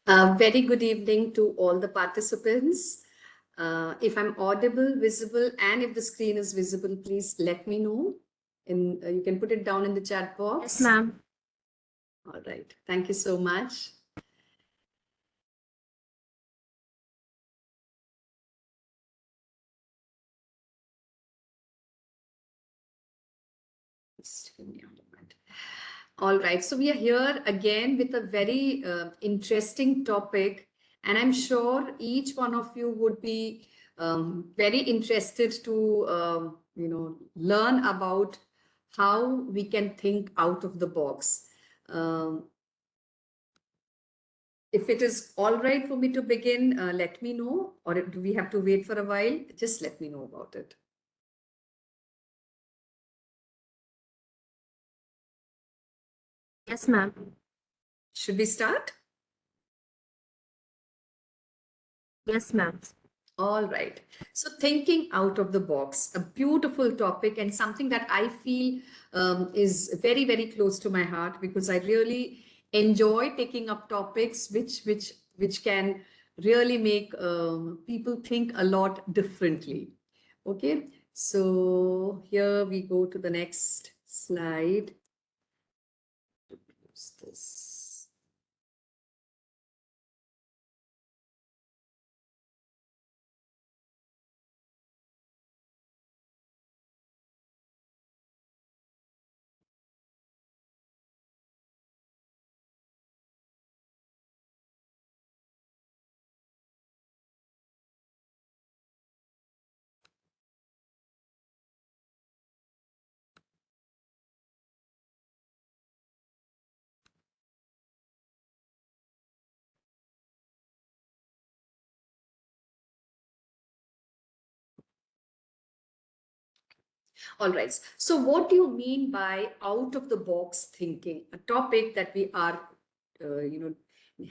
Very good evening to all the participants. If I'm audible, visible, and if the screen is visible, please let me know. You can put it down in the chat box. Yes, ma'am. All right. Thank you so much. Just give me a moment. All right. So we are here again with a very interesting topic, and I'm sure each one of you would be very interested to learn about how we can think out of the box. If it is all right for me to begin, let me know, or do we have to wait for a while? Just let me know about it. Yes, ma'am. Should we start? Yes, ma'am. All right. So, thinking out of the box, a beautiful topic and something that I feel is very, very close to my heart because I really enjoy taking up topics which can really make people think a lot differently. Okay. So here we go to the next slide. Use this. All right. So, what do you mean by out of the box thinking? A topic that we are,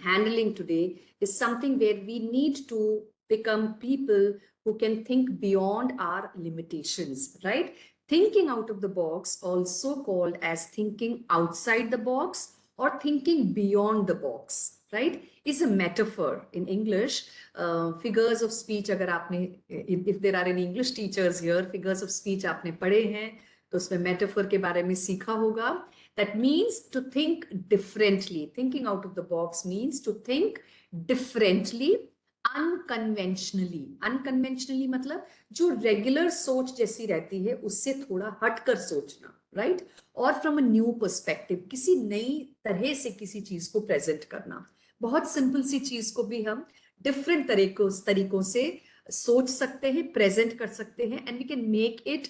handling today is something where we need to become people who can think beyond our limitations, right? Thinking out of the box, also called as thinking outside the box or thinking beyond the box, right, is a metaphor in English. Figures of speech, अगर आपने, if there are any English teachers here, figures of speech आपने पढ़े हैं तो उसमें metaphor के बारे में सीखा होगा. That means to think differently. Thinking out of the box means to think differently, unconventionally. Unconventionally मतलब जो regular सोच जैसी रहती है उससे थोड़ा हटकर सोचना, right? और फ्रॉम अ न्यू पर्सपेक्टिव, किसी नई तरह से किसी चीज को प्रेजेंट करना. बहुत सिंपल सी चीज को भी हम डिफरेंट तरीकों से सोच सकते हैं, प्रेजेंट कर सकते हैं, and we can make it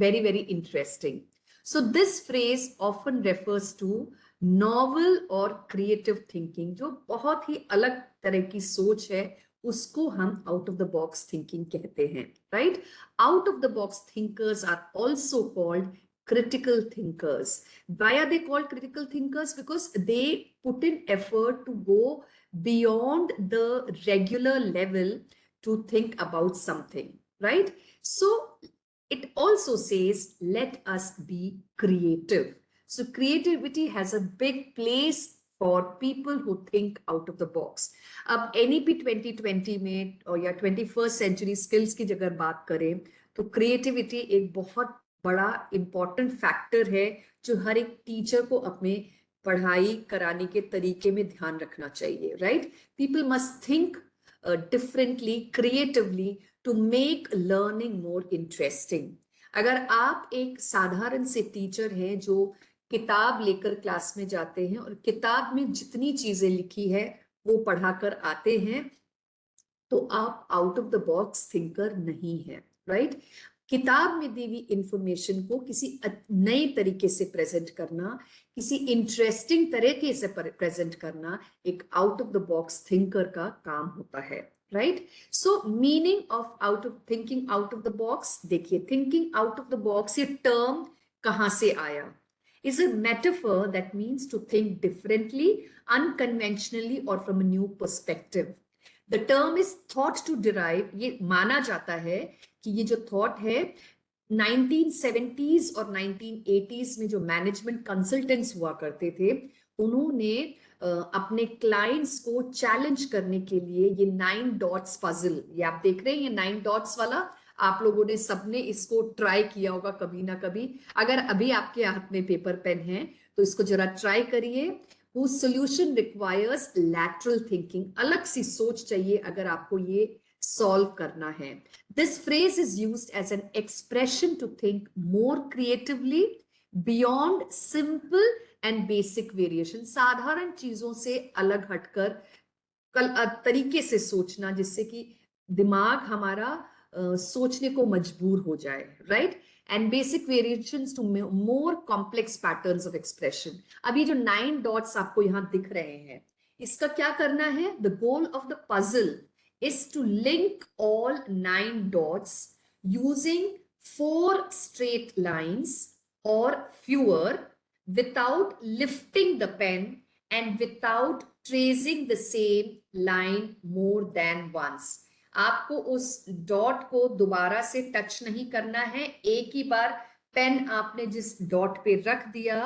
very very interesting. So this phrase often refers to novel और क्रिएटिव थिंकिंग. जो बहुत ही अलग तरह की सोच है उसको हम out of the box thinking कहते हैं, right? Out of the box thinkers are also called critical thinkers. Why are they called critical thinkers? Because they put in effort to go beyond the regular level to think about something, right? So it also says, let us be creative. So creativity has a big place for people who think out of the box. अब NEP 2020 में और या 21st century skills की अगर बात करें तो creativity एक बहुत बड़ा इंपॉर्टेंट फैक्टर है जो हर एक टीचर को अपने पढ़ाई कराने के तरीके में ध्यान रखना चाहिए, right? People must think differently, creatively to make learning more interesting. अगर आप एक साधारण से टीचर हैं जो किताब लेकर क्लास में जाते हैं और किताब में जितनी चीजें लिखी है वो पढ़ाकर आते हैं तो आप out of the box thinker नहीं है, राइट? किताब में दी हुई इंफॉर्मेशन को किसी नए तरीके से प्रेजेंट करना, किसी इंटरेस्टिंग तरीके से प्रेजेंट करना एक out of the box thinker का काम होता है, right? So meaning of out of thinking out of the box, देखिए thinking out of the box ये टर्म कहां से आया? is a metaphor that means to think differently, unconventionally or from a new perspective. The term is thought to derive, ये माना जाता है कि ये जो थॉट है 1970s और 1980s में जो मैनेजमेंट कंसल्टेंट्स हुआ करते थे उन्होंने अपने क्लाइंट्स को चैलेंज करने के लिए ये 9 डॉट्स पजल, ये आप देख रहे हैं, ये 9 डॉट्स वाला, आप लोगों ने सबने इसको ट्राई किया होगा कभी ना कभी। अगर अभी आपके हाथ में पेपर पेन है तो इसको जरा ट्राई करिए। whose solution requires lateral thinking, अलग सी सोच चाहिए अगर आपको ये सॉल्व करना है। This phrase is used as an expression to think more creatively beyond simple and basic variation, साधारण चीजों से अलग हटकर तरीके से सोचना, जिससे कि दिमाग हमारा सोचने को मजबूर हो जाए, right. And basic variations to more complex patterns of expression. अब ये जो 9 डॉट्स आपको यहाँ दिख रहे हैं, इसका क्या करना है? The goal of the puzzle is to link all 9 dots using 4 straight lines or fewer without lifting the pen and without tracing the same line more than once. आपको उस डॉट को दोबारा से टच नहीं करना है। एक ही बार पेन आपने जिस डॉट पे रख दिया,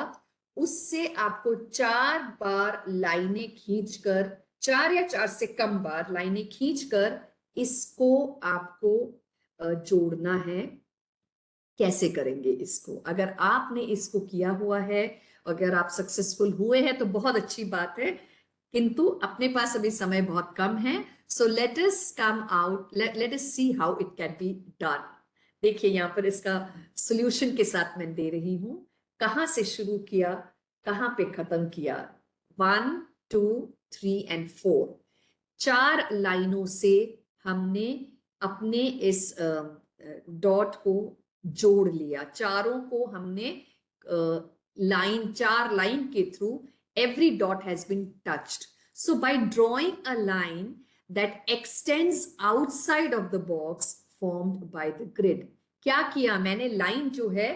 उससे आपको 4 बार लाइनें खींचकर, 4 या 4 से कम बार लाइनें खींचकर इसको आपको जोड़ना है। कैसे करेंगे इसको? अगर आपने इसको किया हुआ है, अगर आप सक्सेसफुल हुए हैं तो बहुत अच्छी बात है, किंतु अपने पास अभी समय बहुत कम है। So let us come out, let us see how it can be done. देखिए यहाँ पर इसका सॉल्यूशन के साथ मैं दे रही हूं। कहां से शुरू किया, कहां पे खत्म किया? 1 2 3 एंड 4, 4 लाइनों से हमने अपने इस डॉट को जोड़ लिया। चारों को हमने लाइन, 4 लाइन के through every dot has been touched. So by drawing a line that extends outside of the box formed by the grid, क्या किया मैंने? लाइन जो है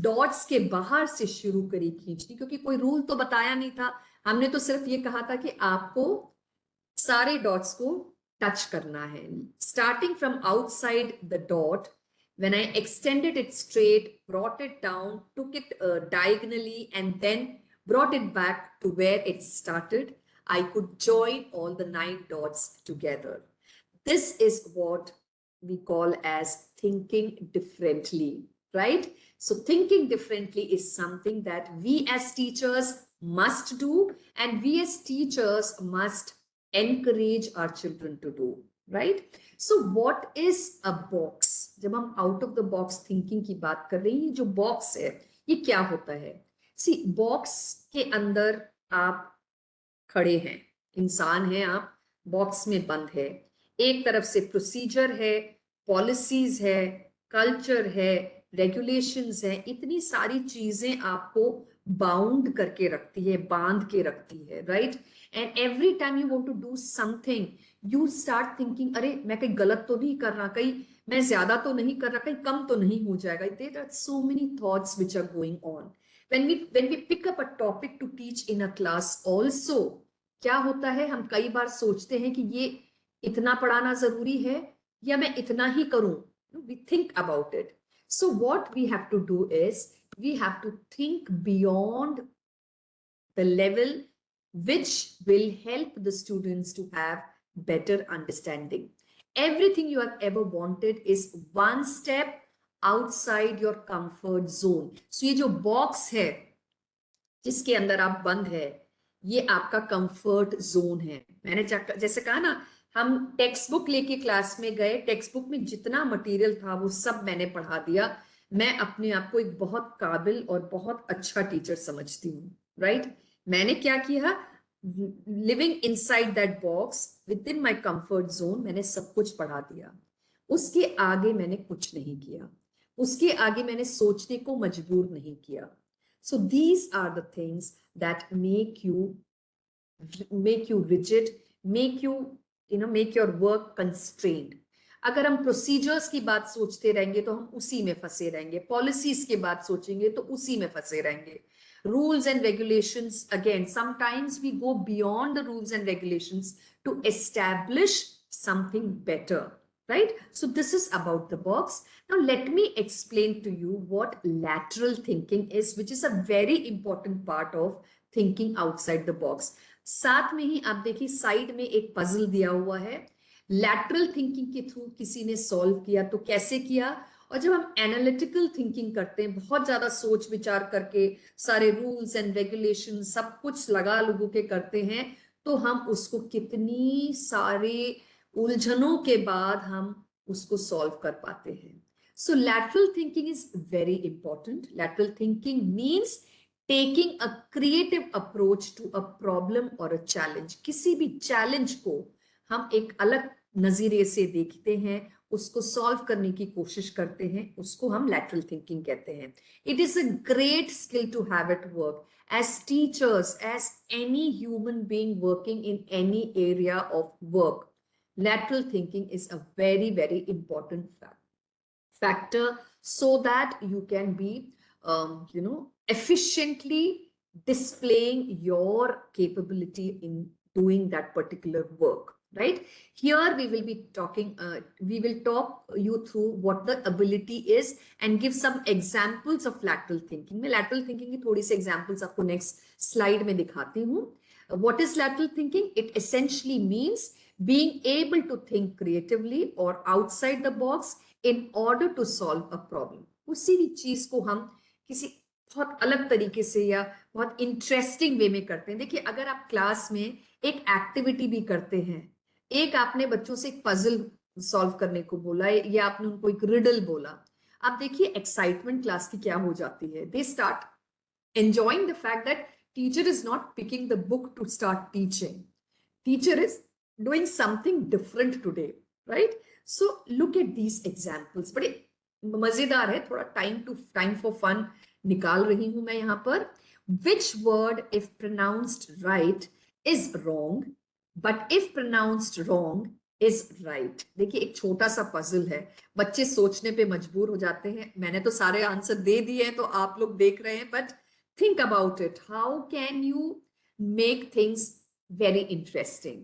डॉट्स के बाहर से शुरू करी खींचनी, क्योंकि कोई रूल तो बताया नहीं था, हमने तो सिर्फ ये कहा था कि आपको सारे डॉट्स को टच करना है। Starting from outside the dot, when I extended it straight, brought it down, took it diagonally, and then brought it back to where it started, I could join all the 9 dots together. This is what we call as thinking differently, right? So thinking differently is something that we as teachers must do, and we as teachers must encourage our children to do, right? So what is a box? जब हम out of the box thinking की बात कर रहे हैं, ये जो box है ये क्या होता है? सी, बॉक्स के अंदर आप खड़े हैं, इंसान हैं आप, बॉक्स में बंद है। एक तरफ से प्रोसीजर है, पॉलिसीज है, कल्चर है, रेगुलेशंस है, इतनी सारी चीजें आपको बाउंड करके रखती है, बांध के रखती है, right. And every time you want to do something, you start thinking, अरे मैं कहीं गलत तो नहीं कर रहा, कहीं मैं ज्यादा तो नहीं कर रहा, कहीं कम तो नहीं हो जाएगा। There are so many thoughts which are going on. When we pick up a topic to teach in a class also, क्या होता है, हम कई बार सोचते हैं कि ये इतना पढ़ाना जरूरी है या मैं इतना ही करूं। We think about it. So what we have to do is we have to think beyond the level which will help the students to have better understanding. Everything you have ever wanted is one step outside your comfort zone. So ये जो box है जिसके अंदर आप बंद है, ये आपका कंफर्ट जोन है। मैंने जैसे कहा ना, हम टेक्स्ट बुक लेके क्लास में गए, टेक्स्ट बुक में जितना मटेरियल था वो सब मैंने पढ़ा दिया। मैं अपने आप को एक बहुत काबिल और बहुत अच्छा टीचर समझती हूँ, राइट। मैंने क्या किया? Living inside that box with in my comfort zone, मैंने सब कुछ पढ़ा दिया। उसके आगे मैंने कुछ नहीं किया, उसके आगे मैंने सोचने को मजबूर नहीं किया। So these are the things that make you rigid, make your work constrained. अगर हम प्रोसीजर्स की बात सोचते रहेंगे तो हम उसी में फंसे रहेंगे, पॉलिसीज की बात सोचेंगे तो उसी में फंसे रहेंगे। Rules and regulations, again, sometimes we go beyond the rules and regulations to establish something better, right? So this is about the box. Now let me explain to you what lateral thinking is, which is a very important part of thinking outside the box. साथ में ही आप देखिए side में एक puzzle दिया हुआ है, lateral thinking के थ्रू किसी ने सॉल्व किया, तो कैसे किया। और जब हम एनालिटिकल थिंकिंग करते हैं, बहुत ज्यादा सोच विचार करके सारे रूल्स एंड रेगुलेशन सब कुछ लगा लुगू के करते हैं, तो हम उसको कितनी सारे उलझनों के बाद हम उसको सॉल्व कर पाते हैं। So lateral thinking is very important. Lateral thinking means taking a creative approach to a problem or a challenge। किसी भी चैलेंज को हम एक अलग नजरिए से देखते हैं, उसको सॉल्व करने की कोशिश करते हैं, उसको हम lateral thinking कहते हैं। It is a great skill to have at work as teachers, as any human being working in any area of work. Lateral thinking is a very, very important factor so that you can be efficiently displaying your capability in doing that particular work, right? Here we will be talking, we will talk you through what the ability is and give some examples of lateral thinking। मैं lateral thinking की थोड़ी सी examples आपको next slide में दिखाती हूँ। What is lateral thinking? It essentially means being able to think creatively or outside the box in order to solve a problem। उसी भी चीज को हम किसी बहुत अलग तरीके से या बहुत इंटरेस्टिंग वे में करते हैं। देखिए अगर आप क्लास में एक एक्टिविटी भी करते हैं, एक आपने बच्चों से एक पजल सॉल्व करने को बोला या आपने उनको एक रिडल बोला, आप देखिए एक्साइटमेंट क्लास की क्या हो जाती है। They start enjoying the fact that teacher is not picking the book to start teaching, teacher is doing something different today, right? So look at these examples, बड़े मजेदार है, थोड़ा टाइम फॉर फन निकाल रही हूं मैं यहां पर। Which word if pronounced right is wrong but if pronounced wrong is right. देखिए एक छोटा सा पजल है, बच्चे सोचने पे मजबूर हो जाते हैं। मैंने तो सारे आंसर दे दिए हैं तो आप लोग देख रहे हैं, but think about it, how can you make things very interesting.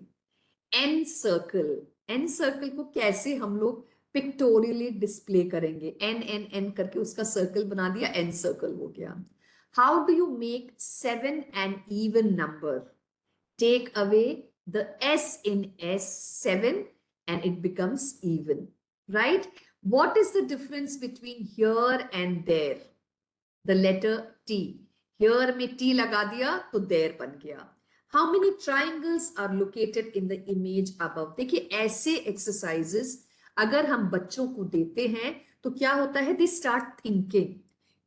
An circle, an circle को कैसे हम लोग पिक्टोरियली डिस्प्ले करेंगे, एन एन एन करके उसका सर्कल बना दिया, एन सर्कल हो गया। How do you make 7 an even number? Take away the S in S, 7, and it becomes even, right? What is the difference between here and there? The letter T। here में T लगा दिया तो there बन गया। How many triangles are located in the image above? देखिए ऐसे exercises अगर हम बच्चों को देते हैं तो क्या होता है, they start thinking।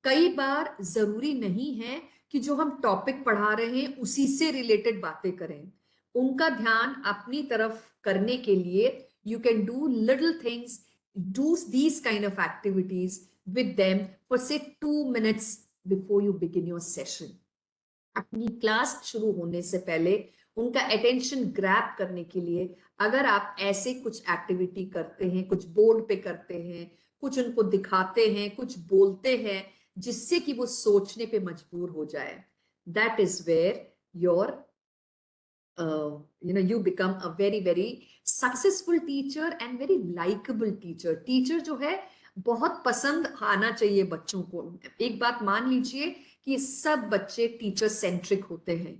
कई बार जरूरी नहीं है कि जो हम टॉपिक पढ़ा रहे हैं उसी से रिलेटेड बातें करें, उनका ध्यान अपनी तरफ करने के लिए you can do little things, do these kind of activities with them for say 2 minutes before you begin your session। अपनी क्लास शुरू होने से पहले उनका अटेंशन ग्रैब करने के लिए अगर आप ऐसे कुछ एक्टिविटी करते हैं, कुछ बोर्ड पे करते हैं, कुछ उनको दिखाते हैं, कुछ बोलते हैं, जिससे कि वो सोचने पे मजबूर हो जाए, that is where your you become a very very successful teacher and very likable teacher। Teacher जो है बहुत पसंद आना चाहिए बच्चों को। एक बात मान लीजिए कि सब बच्चे टीचर सेंट्रिक होते हैं।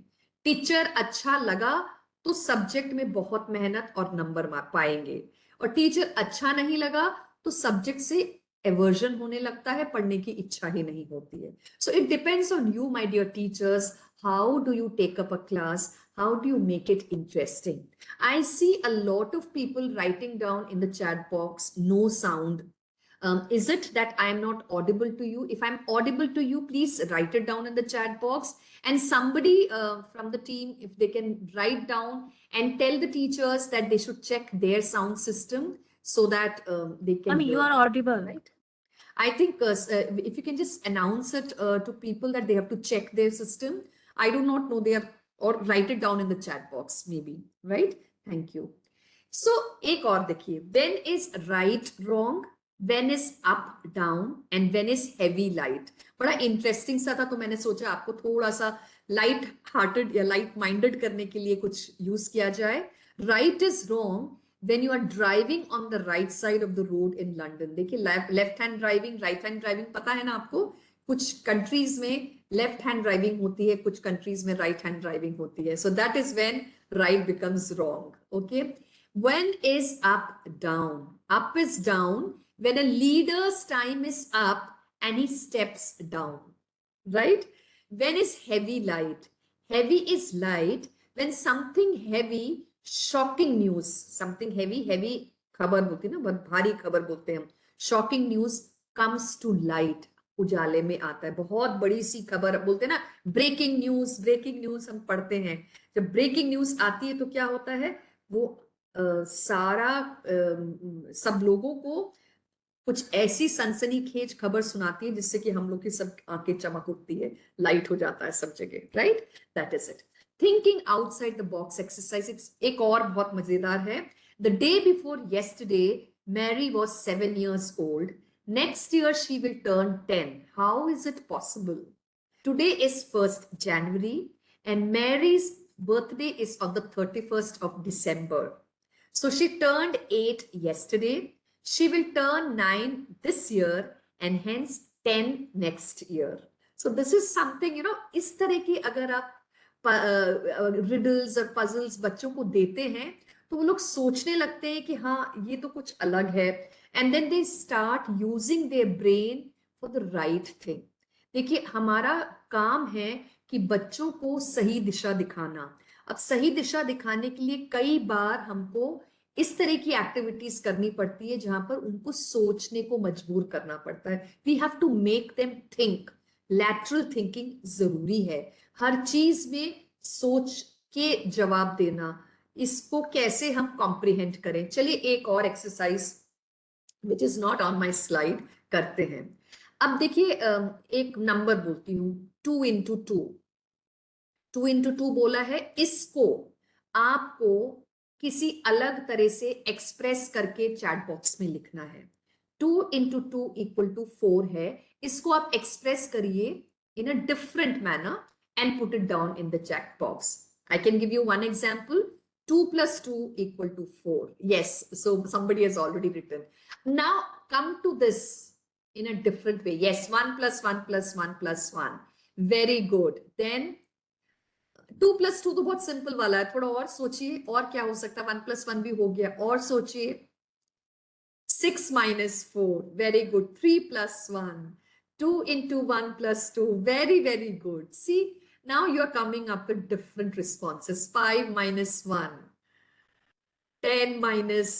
टीचर अच्छा लगा तो सब्जेक्ट में बहुत मेहनत और नंबर पाएंगे, और टीचर अच्छा नहीं लगा तो सब्जेक्ट से एवर्जन होने लगता है, पढ़ने की इच्छा ही नहीं होती है। So it depends on you my dear teachers, how do you take up a class, how do you make it interesting? I see a lot of people writing down in the chat box no sound। Is it that I am not audible to you? If I'm audible to you, please write it down in the chat box, and somebody from the team, if they can write down and tell the teachers that they should check their sound system so that they can Ma'am, you hear, are audible. right? I think if you can just announce it to people that they have to check their system. I do not know, they are, or write it down in the chat box maybe, right? Thank you। So एक और देखिए, when is right wrong, when is up down, and when is heavy light। बड़ा interesting सा था, तो मैंने सोचा आपको थोड़ा सा लाइट हार्टेड या लाइट माइंडेड करने के लिए कुछ यूज किया जाए। right is wrong when you are driving on the right side of the road in London। देखिए left hand driving, right hand driving पता है ना आपको, कुछ कंट्रीज में लेफ्ट हैंड ड्राइविंग होती है, कुछ कंट्रीज में राइट हैंड ड्राइविंग होती है. So that is when right becomes wrong. Okay, when is up down? Up is down when a leader's time is up and he steps down, right? When is heavy light? Heavy is light when something heavy, shocking news, something heavy, heavy खबर होती है ना, बहुत भारी खबर बोलते हैं हम, shocking news comes to light, उजाले में आता है. बहुत बड़ी सी खबर बोलते हैं ना, ब्रेकिंग न्यूज. ब्रेकिंग न्यूज हम पढ़ते हैं, जब ब्रेकिंग न्यूज आती है तो क्या होता है, वो सारा सब लोगों को कुछ ऐसी सनसनीखेज खबर सुनाती है जिससे कि हम लोग की सब आंखें चमक उठती है, लाइट हो जाता है सब जगह, right? That is it. Thinking outside the box exercise एक और बहुत मजेदार है. The day before yesterday Mary was 7 years old. Next year she will turn 10. How is it possible? Today is 1st January and Mary's birthday is on the 31st of December. So she turned 8 yesterday. She will turn 9 this year and hence 10 next year. So this is something, इस तरह की अगर आप riddles और puzzles बच्चों को देते हैं तो वो लोग सोचने लगते हैं कि हाँ ये तो कुछ अलग है. And then they start using their brain for the right thing. देखिए हमारा काम है कि बच्चों को सही दिशा दिखाना. अब सही दिशा दिखाने के लिए कई बार हमको इस तरह की एक्टिविटीज करनी पड़ती है जहां पर उनको सोचने को मजबूर करना पड़ता है. We have to make them think. Lateral thinking जरूरी है, हर चीज में सोच के जवाब देना. इसको कैसे हम कॉम्प्रिहेंड करें? चलिए एक और exercise which is not on my slide करते हैं. अब देखिए एक नंबर बोलती हूँ 2 into 2. 2 into 2 बोला है, इसको आपको किसी अलग तरह से एक्सप्रेस करके चैट बॉक्स में लिखना है. 2 into 2 equal to 4 है, इसको आप एक्सप्रेस करिए in a different manner and put it down in the chat box. I can give you one example. 2 plus 2 equal to 4. Yes, so somebody has already written. Now come to this in a different way. Yes, 1 plus 1 plus 1 plus 1. Very good. Then 2 plus 2 तो बहुत simple वाला है, थोड़ा और सोचिए और क्या हो सकता है. 1 plus 1 भी हो गया, और सोचिए. 6 minus 4. Very good. 3 plus 1. 2 into 1 plus 2. Very, very good. See, now you're coming up with different responses. 5 minus 1. 10 minus.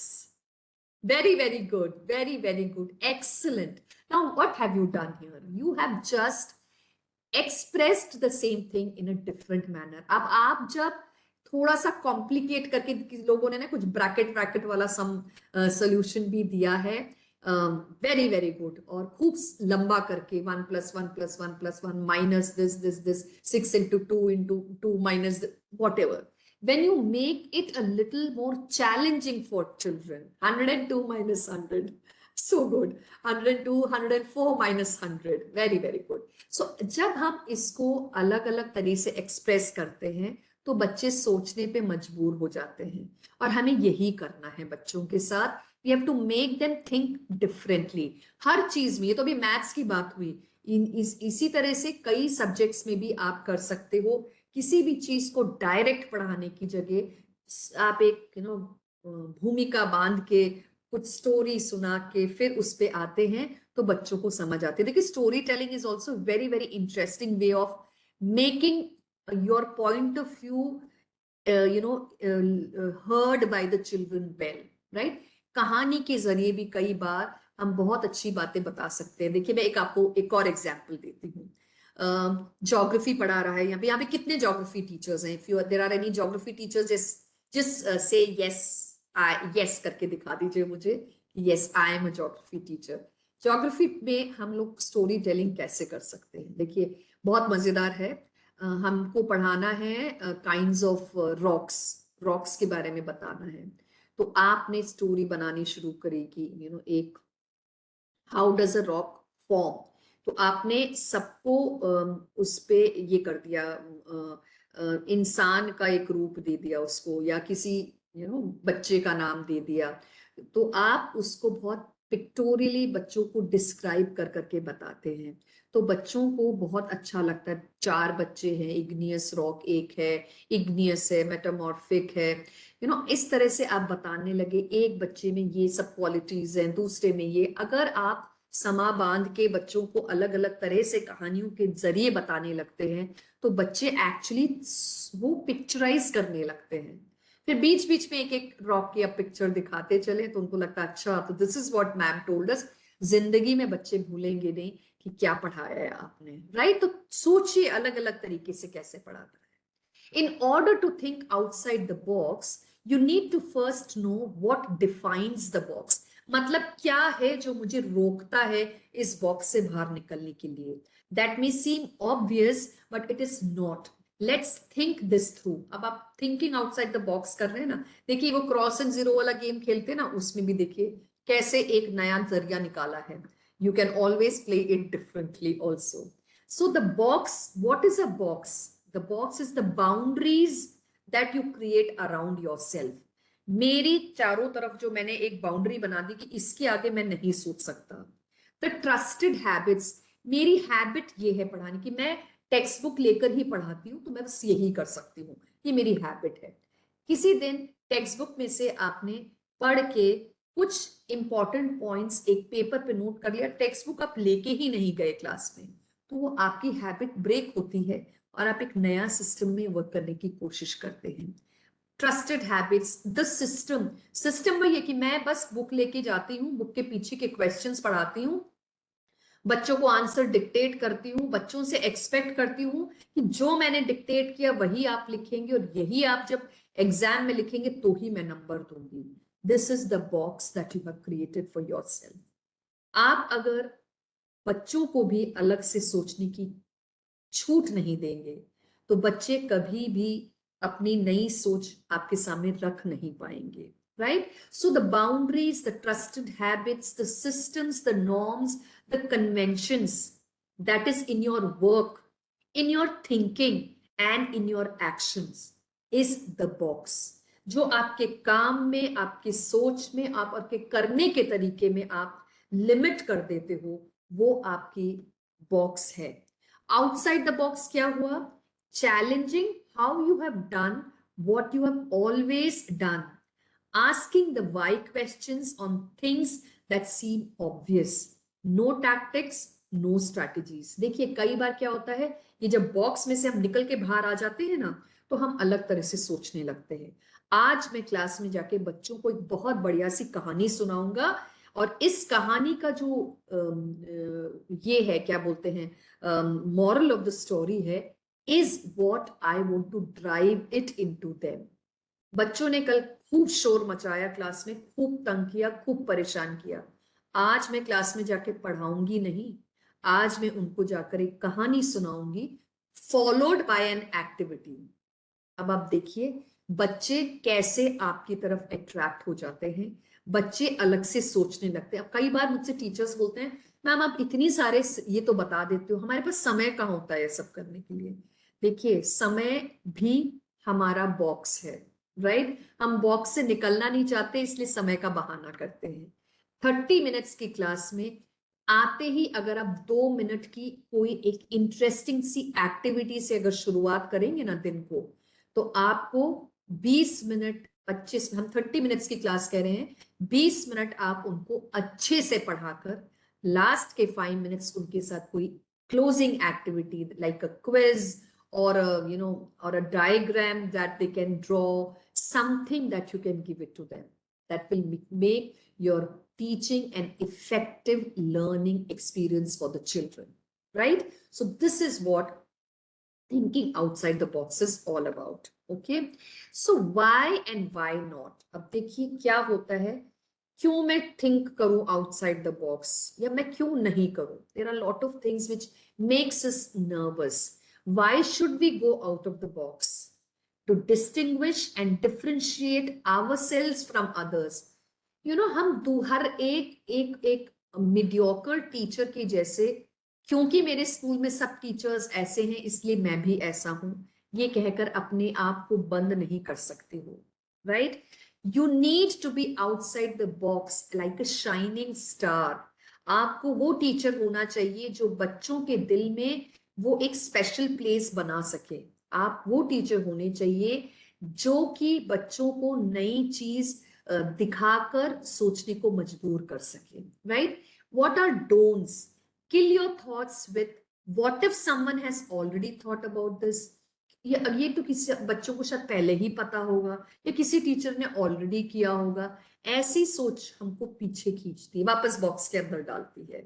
Very, very good. Very, very good. Excellent. Now, what have you done here? You have just expressed the same thing in a different manner. अब आप जब थोड़ा सा complicate करके, लोगों ने ना कुछ ब्रैकेट वाला सम सोल्यूशन भी दिया है, वेरी वेरी गुड, और खूब लंबा करके 1 plus 1 plus 1 plus 1 minus this 6 into 2 into 2 minus whatever. When you make it a little more challenging for children, 102 minus 100, so good. 102, 104 minus 100, very very good. So जब हम इसको अलग अलग तरह से एक्सप्रेस करते हैं तो बच्चे सोचने पे मजबूर हो जाते हैं, और हमें यही करना है बच्चों के साथ. We have to make them think differently हर चीज में. ये तो अभी मैथ्स की बात हुई, इसी तरह से कई सब्जेक्ट्स में भी आप कर सकते हो. किसी भी चीज को डायरेक्ट पढ़ाने की जगह आप एक भूमिका बांध के कुछ स्टोरी सुना के फिर उस पे आते हैं तो बच्चों को समझ आती है. देखिए story telling is also very very interesting way of making your point of view heard by the children well, right? कहानी के जरिए भी कई बार हम बहुत अच्छी बातें बता सकते हैं. देखिए मैं आपको एक और एग्जांपल देती हूँ. ज्योग्राफी पढ़ा रहा है यहाँ पे कितने ज्योग्राफी टीचर्स हैं? If there are any geography teachers, just से yes करके दिखा दीजिए मुझे. yes, I am a geography teacher. Geography में हम लोग स्टोरी टेलिंग कैसे कर सकते हैं? देखिए बहुत मजेदार है. हमको पढ़ाना है काइंड्स ऑफ रॉक्स के बारे में बताना है. तो आपने स्टोरी बनानी शुरू करेगी, एक how does a rock form. तो आपने सबको उस पे ये कर दिया, इंसान का एक रूप दे दिया उसको, या किसी बच्चे का नाम दे दिया. तो आप उसको बहुत पिक्टोरियली बच्चों को डिस्क्राइब कर करके बताते हैं, तो बच्चों को बहुत अच्छा लगता है। 4 बच्चे हैं, इग्नियस रॉक एक है, इग्नियस है, मेटामॉर्फिक है, इस तरह से आप बताने लगे एक बच्चे में ये सब क्वालिटीज हैं, दूसरे में ये। अगर आप समा बांध के बच्चों को अलग अलग तरह से कहानियों के जरिए बताने लगते हैं, तो बच्चे एक्चुअली वो पिक्चराइज करने लगते हैं। फिर बीच बीच में एक एक रॉक की आप पिक्चर दिखाते चले, तो उनको लगता है अच्छा, तो this is what ma'am told us. जिंदगी में बच्चे भूलेंगे नहीं कि क्या पढ़ाया है आपने, राइट? तो सोचिए अलग अलग तरीके से कैसे पढ़ाता है। In order to think outside the box, you need to first know what defines the box. मतलब क्या है जो मुझे रोकता है इस बॉक्स से बाहर निकलने के लिए। That may seem obvious but it is not. Let's think this through. अब आप थिंकिंग आउटसाइड द बॉक्स कर रहे हैं ना, देखिए वो क्रॉस एंड जीरो वाला गेम खेलते हैं ना, उसमें भी देखिए कैसे एक नया जरिया निकाला है। You can always play it differently also. So the box, what is a box? The box is the boundaries that you create around yourself. मेरी चारों तरफ जो मैंने एक बाउंड्री बना दी कि इसके आगे मैं नहीं सोच सकता। The trusted habits, मेरी हैबिट ये है पढ़ाने की, मैं टेक्स्ट बुक लेकर ही पढ़ाती हूँ, तो मैं बस यही कर सकती हूँ, ये मेरी हैबिट है। किसी दिन टेक्स्ट बुक में से आपने पढ़ के कुछ इंपॉर्टेंट पॉइंट्स एक पेपर पे नोट कर लिया, टेक्स्ट बुक आप लेके ही नहीं गए क्लास में, तो वो आपकी हैबिट ब्रेक होती है और आप एक नया सिस्टम में वर्क करने की कोशिश करते हैं। Trusted habits, the system, system वही है कि मैं बस बुक लेके जाती हूँ, बुक के पीछे के क्वेश्चंस पढ़ाती हूँ, बच्चों को आंसर डिक्टेट करती हूँ, बच्चों से एक्सपेक्ट करती हूँ कि जो मैंने डिक्टेट किया वही आप लिखेंगे और यही आप जब एग्जाम में लिखेंगे तो ही मैं नंबर दूंगी। This is the box that you have created for yourself. आप अगर बच्चों को भी अलग से सोचने की छूट नहीं देंगे, तो बच्चे कभी भी अपनी नई सोच आपके सामने रख नहीं पाएंगे, right? So the boundaries, the trusted habits, the systems, the norms, the conventions that is in your work, in your thinking and in your actions is the box. जो आपके काम में, आपकी सोच में, आप आपके करने के तरीके में आप लिमिट कर देते हो, वो आपकी बॉक्स है। आउटसाइड द बॉक्स क्या हुआ? Challenging how you have done what you have always done, asking the why questions on things that seem obvious, no tactics, no strategies। देखिए कई बार क्या होता है, ये जब बॉक्स में से हम निकल के बाहर आ जाते हैं ना, तो हम अलग तरह से सोचने लगते हैं। आज मैं क्लास में जाके बच्चों को एक बहुत बढ़िया सी कहानी सुनाऊंगा, और इस कहानी का जो ये है, क्या बोलते हैं, मॉरल ऑफ द स्टोरी है, is what I want to drive it into them. बच्चों ने कल खूब शोर मचाया क्लास में, खूब तंग किया, खूब परेशान किया। आज मैं क्लास में जाके पढ़ाऊंगी नहीं, आज मैं उनको जाकर एक कहानी सुनाऊंगी, फॉलोड बाय एन एक्टिविटी। अब आप देखिए बच्चे कैसे आपकी तरफ अट्रैक्ट हो जाते हैं, बच्चे अलग से सोचने लगते हैं। अब कई बार मुझसे टीचर्स बोलते हैं, मैम आप इतनी सारे ये तो बता देते हो, हमारे पास समय कहाँ होता है ये सब करने के लिए। देखिए समय भी हमारा बॉक्स है, राइट? हम बॉक्स से निकलना नहीं चाहते, इसलिए समय का बहाना करते हैं। 30 मिनट्स की क्लास में आते ही अगर आप 2 मिनट की कोई एक इंटरेस्टिंग सी एक्टिविटी से अगर शुरुआत करेंगे ना दिन को, तो आपको 20 मिनट 25, हम 30 मिनट्स की क्लास कह रहे हैं, 20 मिनट आप उनको अच्छे से पढ़ाकर लास्ट के 5 मिनट्स उनके साथ कोई closing activity like a quiz or a diagram that they can draw, something that you can give it to them that will make your teaching an effective learning experience for the children, right? So this is what thinking outside the box is all about. Okay, so why and why not? अब देखिए क्या होता है, क्यों मैं think करूं outside the box या मैं क्यों नहीं करूं? There are a lot of things which makes us nervous. Why should we go out of the box? To distinguish and differentiate ourselves from others. हम हर एक mediocre टीचर के जैसे, क्योंकि मेरे स्कूल में सब टीचर्स ऐसे हैं इसलिए मैं भी ऐसा हूं, ये कहकर अपने आप को बंद नहीं कर सकते हो, right? You need to be outside the box like a shining star. आपको वो टीचर होना चाहिए जो बच्चों के दिल में वो एक स्पेशल प्लेस बना सके। आप वो टीचर होने चाहिए जो कि बच्चों को नई चीज दिखाकर सोचने को मजबूर कर सके। Right? What are don'ts? Kill your thoughts with what if someone has already thought about this. ये तो किसी बच्चों को शायद पहले ही पता होगा या किसी टीचर ने ऑलरेडी किया होगा। ऐसी सोच हमको पीछे खींचती है, वापस बॉक्स के अंदर डालती है।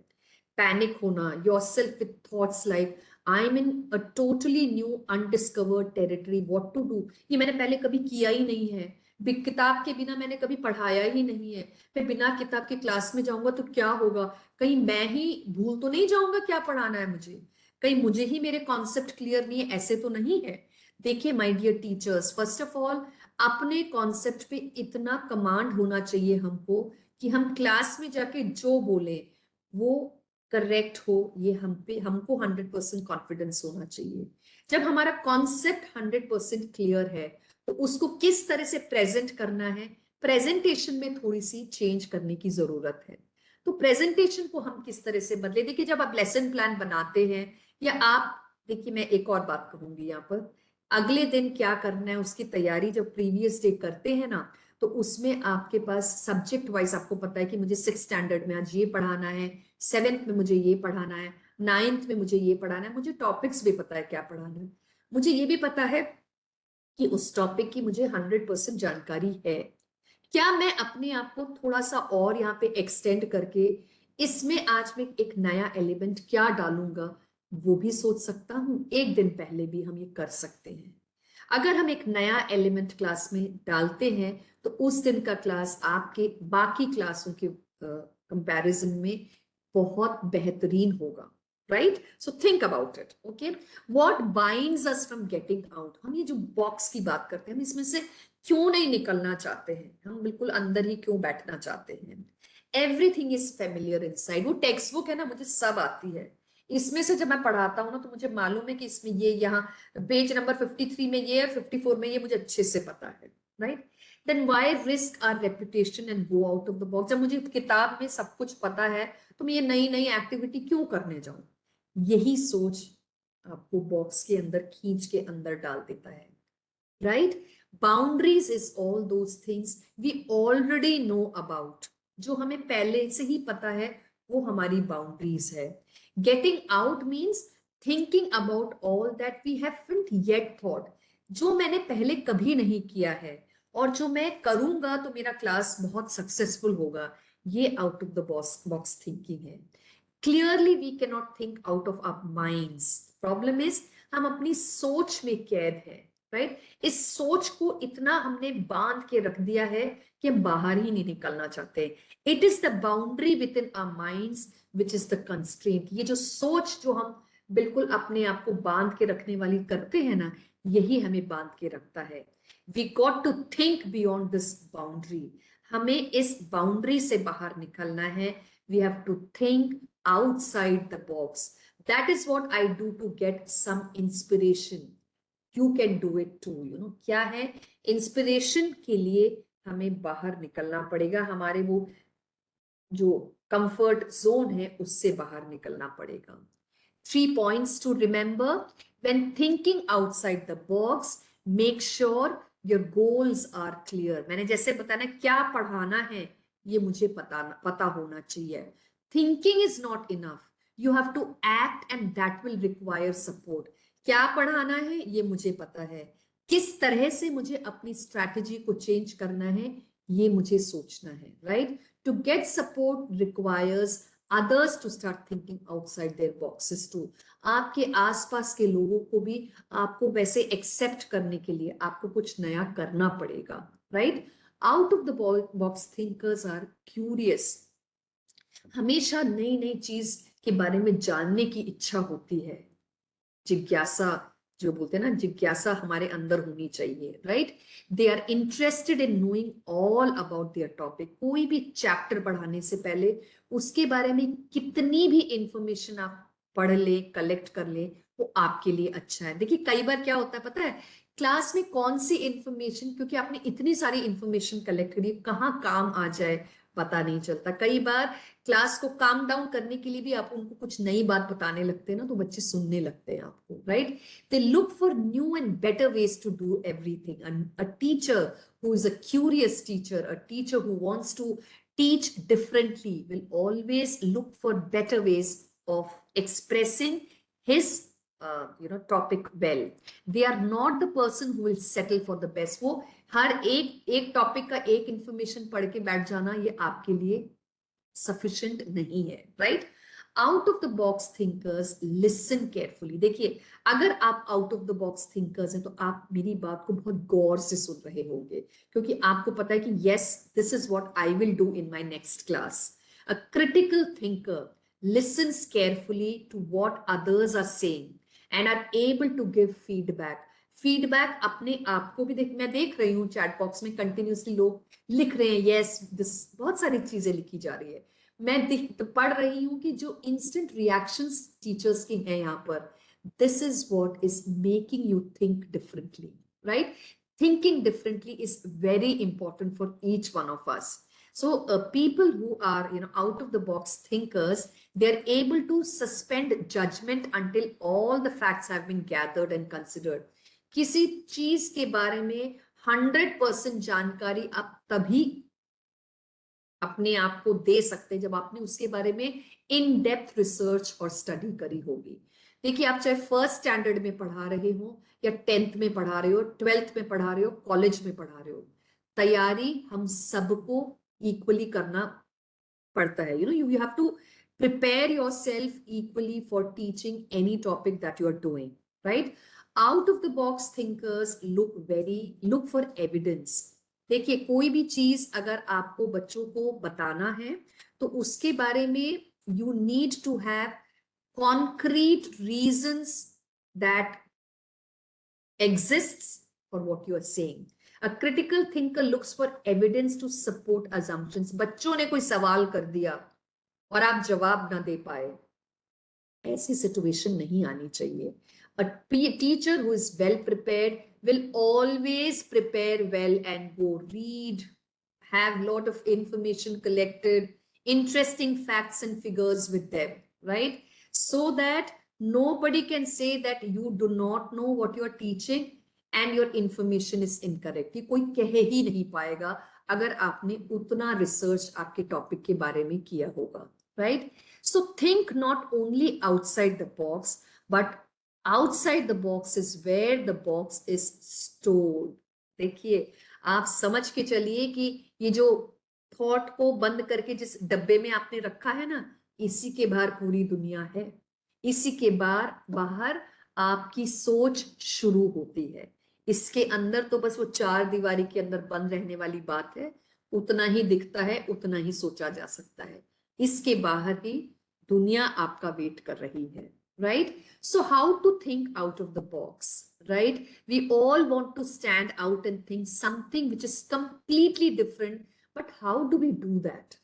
पैनिक होना, yourself with thoughts like I am in a totally new undiscovered territory, what to do, ये मैंने पहले कभी किया ही नहीं है, किताब के बिना मैंने कभी पढ़ाया ही नहीं है, मैं बिना किताब के क्लास में जाऊंगा तो क्या होगा, कहीं मैं ही भूल तो नहीं जाऊंगा क्या पढ़ाना है मुझे, कहीं मुझे ही मेरे कॉन्सेप्ट क्लियर नहीं है, ऐसे तो नहीं है। देखिए my dear teachers, first of all अपने कॉन्सेप्ट पे इतना कमांड होना चाहिए हमको कि हम क्लास में जाके जो बोले वो करेक्ट हो, ये हम पे हमको 100% कॉन्फिडेंस होना चाहिए। जब हमारा कॉन्सेप्ट 100% क्लियर है तो उसको किस तरह से प्रेजेंट करना है, प्रेजेंटेशन में थोड़ी सी चेंज करने की जरूरत है। तो प्रेजेंटेशन को हम किस तरह से बदले, देखिए जब आप लेसन प्लान बनाते हैं या आप, देखिए मैं एक और बात कहूंगी यहाँ पर, अगले दिन क्या करना है उसकी तैयारी जब प्रीवियस डे करते हैं ना, तो उसमें आपके पास सब्जेक्ट वाइज आपको पता है कि मुझे 6 स्टैंडर्ड में आज ये पढ़ाना है, 7th में मुझे ये पढ़ाना है, 9th में मुझे ये पढ़ाना है, मुझे टॉपिक्स भी पता है क्या पढ़ाना है, मुझे ये भी पता है कि उस टॉपिक की मुझे 100% जानकारी है। क्या मैं अपने आप को थोड़ा सा और यहाँ पे एक्सटेंड करके इसमें आज मैं एक नया एलिमेंट क्या डालूंगा वो भी सोच सकता हूं। एक दिन पहले भी हम ये कर सकते हैं। अगर हम एक नया एलिमेंट क्लास में डालते हैं तो उस दिन का क्लास आपके बाकी क्लासों के कंपैरिजन में बहुत बेहतरीन होगा। Right? So think about it. Okay, what binds us from getting out? हम ये जो बॉक्स की बात करते हैं, हम इसमें से क्यों नहीं निकलना चाहते हैं, हम बिल्कुल अंदर ही क्यों बैठना चाहते हैं? Everything is familiar inside. वो टेक्स्ट बुक है ना, मुझे सब आती है, इसमें से जब मैं पढ़ाता हूँ ना तो मुझे मालूम है कि इसमें ये यहाँ पेज नंबर 53 में ये है, 54 में ये, मुझे अच्छे से पता है। Right? Then why risk our reputation and go out of the box? जब मुझे किताब में सब कुछ पता है तो मैं ये नई नई एक्टिविटी क्यों करने जाऊं? यही सोच आपको बॉक्स के अंदर खींच के अंदर डाल देता है। Right? Boundaries is all those things we already know about, जो हमें पहले से ही पता है, वो हमारी बाउंड्रीज है। Getting out means thinking about all that we haven't yet thought, जो मैंने पहले कभी नहीं किया है और जो मैं करूंगा तो मेरा क्लास बहुत सक्सेसफुल होगा, ये out of the box thinking है। Clearly we can not think out of our minds. Problem is हम अपनी सोच में कैद है। राइट? इस सोच को इतना हमने बांध के रख दिया है कि हम बाहर ही नहीं निकलना चाहते। It is the boundary within our minds which is the constraint. ये जो सोच जो हम बिल्कुल अपने आप को बांध के रखने वाली करते हैं ना, यही हमें बांध के रखता है। We got to think beyond this boundary. हमें इस बाउंड्री से बाहर निकलना है। We have to think outside the box. That is what I do to get some inspiration. You can do it too. क्या है? इंस्पिरेशन के लिए हमें बाहर निकलना पड़ेगा, हमारे वो जो कंफर्ट जोन है उससे बाहर निकलना पड़ेगा। 3 points to remember when thinking outside the box. Make sure your goals are clear. मैंने जैसे बताया ना, क्या पढ़ाना है ये मुझे पता होना चाहिए। Thinking is not enough. You have to act and that will require support. क्या पढ़ाना है ये मुझे पता है, किस तरह से मुझे अपनी स्ट्रैटेजी को चेंज करना है ये मुझे सोचना है। Right? To get support requires others to start thinking outside their boxes too. आपके आसपास के लोगों को भी आपको वैसे एक्सेप्ट करने के लिए आपको कुछ नया करना पड़ेगा। Right? Out of the box thinkers are curious. हमेशा नई नई चीज के बारे में जानने की इच्छा होती है। जिज्ञासा जो बोलते हैं ना, जिज्ञासा हमारे अंदर होनी चाहिए। Right? They are interested in knowing all about their topic. कोई भी चैप्टर पढ़ाने से पहले उसके बारे में कितनी भी इंफॉर्मेशन आप पढ़ ले, कलेक्ट कर ले, वो आपके लिए अच्छा है। देखिए कई बार क्या होता है पता है, क्लास में कौन सी इंफॉर्मेशन, क्योंकि आपने इतनी सारी इंफॉर्मेशन कलेक्ट करी, कहाँ काम आ जाए पता नहीं चलता। कई बार क्लास को काम डाउन करने के लिए भी आप उनको कुछ नई बात बताने लगते हैं ना, तो बच्चे सुनने लगते हैं आपको, right? They look for new and better ways to do everything. A teacher who is a curious teacher, a teacher who wants to teach differently, will always look for better ways of expressing his topic well. They are not the person who will settle for the best. वो हर एक topic का एक information पढ़ के बैठ जाना, ये आपके लिए सफिशिएंट नहीं है, right? Out of the box thinkers listen carefully. देखिए, अगर आप out of the box thinkers हैं तो आप मेरी बात को बहुत गौर से सुन रहे होंगे, क्योंकि आपको पता है कि yes, this is what I will do in my next class. A critical thinker listens carefully to what others are saying and are able to give feedback. Feedback अपने आप को भी मैं देख रही हूँ चैट बॉक्स में कंटिन्यूसली लोग लिख रहे हैं, यस दिस, बहुत सारी चीजें लिखी जा रही है। मैं पढ़ रही हूँ कि जो इंस्टेंट रिएक्शंस टीचर्स की हैं यहाँ पर, this is what is making you think differently, right? Thinking differently is very important for each one of us. So people who are out of the box thinkers, they're able to suspend judgment until all the facts have been gathered and considered. किसी चीज के बारे में 100% जानकारी आप तभी अपने आप को दे सकते हैं जब आपने उसके बारे में इन डेप्थ रिसर्च और स्टडी करी होगी। देखिए, आप चाहे फर्स्ट स्टैंडर्ड में पढ़ा रहे हो या 10th में पढ़ा रहे हो, 12th में पढ़ा रहे हो, कॉलेज में पढ़ा रहे हो, तैयारी हम सबको इक्वली करना पड़ता है। You have to prepare yourself equally for teaching any topic that you are doing, right? Out of the box thinkers look for evidence. देखिए, कोई भी चीज अगर आपको बच्चों को बताना है तो उसके बारे में you need to have concrete reasons that exists for what you are saying. A critical thinker looks for evidence to support assumptions. बच्चों ने कोई सवाल कर दिया और आप जवाब ना दे पाए, ऐसी सिचुएशन नहीं आनी चाहिए। A teacher who is well prepared will always prepare well and go read, have lot of information collected, interesting facts and figures with them, right? So that nobody can say that you do not know what you are teaching and your information is incorrect. ये कोई कह ही नहीं पाएगा अगर आपने उतना research आपके topic के बारे में किया होगा, right? So think not only outside the box, but outside the box is where the box is stored. देखिए, आप समझ के चलिए कि ये जो थॉट को बंद करके जिस डब्बे में आपने रखा है ना, इसी के बाहर पूरी दुनिया है, इसी के बाहर आपकी सोच शुरू होती है। इसके अंदर तो बस वो चार दीवारी के अंदर बंद रहने वाली बात है, उतना ही दिखता है, उतना ही सोचा जा सकता है। इसके बाहर ही दुनिया आपका वेट कर रही है, right? So how to think out of the box, right? We all want to stand out and think something which is completely different, but how do we do that?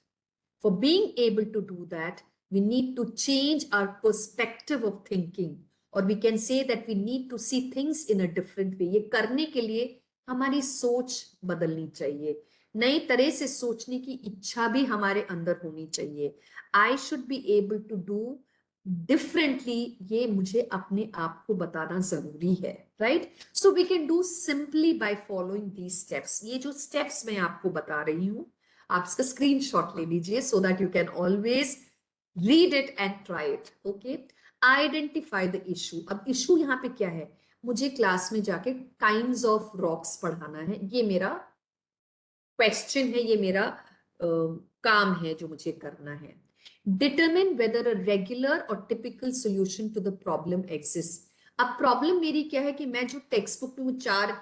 For being able to do that, we need to change our perspective of thinking, or we can say that we need to see things in a different way. ये करने के लिए हमारी सोच बदलनी चाहिए, नई तरह से सोचने की इच्छा भी हमारे अंदर होनी चाहिए। I should be able to do differently, ये मुझे अपने आप को बताना जरूरी है, right? So we can do simply by following these steps. ये जो steps मैं आपको बता रही हूँ, आप इसका स्क्रीनशॉट ले लीजिए so that you can always read it and try it. Okay? Identify the issue. अब issue यहाँ पे क्या है? मुझे क्लास में जाके kinds of rocks पढ़ाना है, ये मेरा क्वेश्चन है, ये मेरा काम है जो मुझे करना है। Determine whether a regular or typical solution to the problem exists. अब प्रॉब्लम मेरी क्या है कि मैं जो टेक्स्ट बुक में 4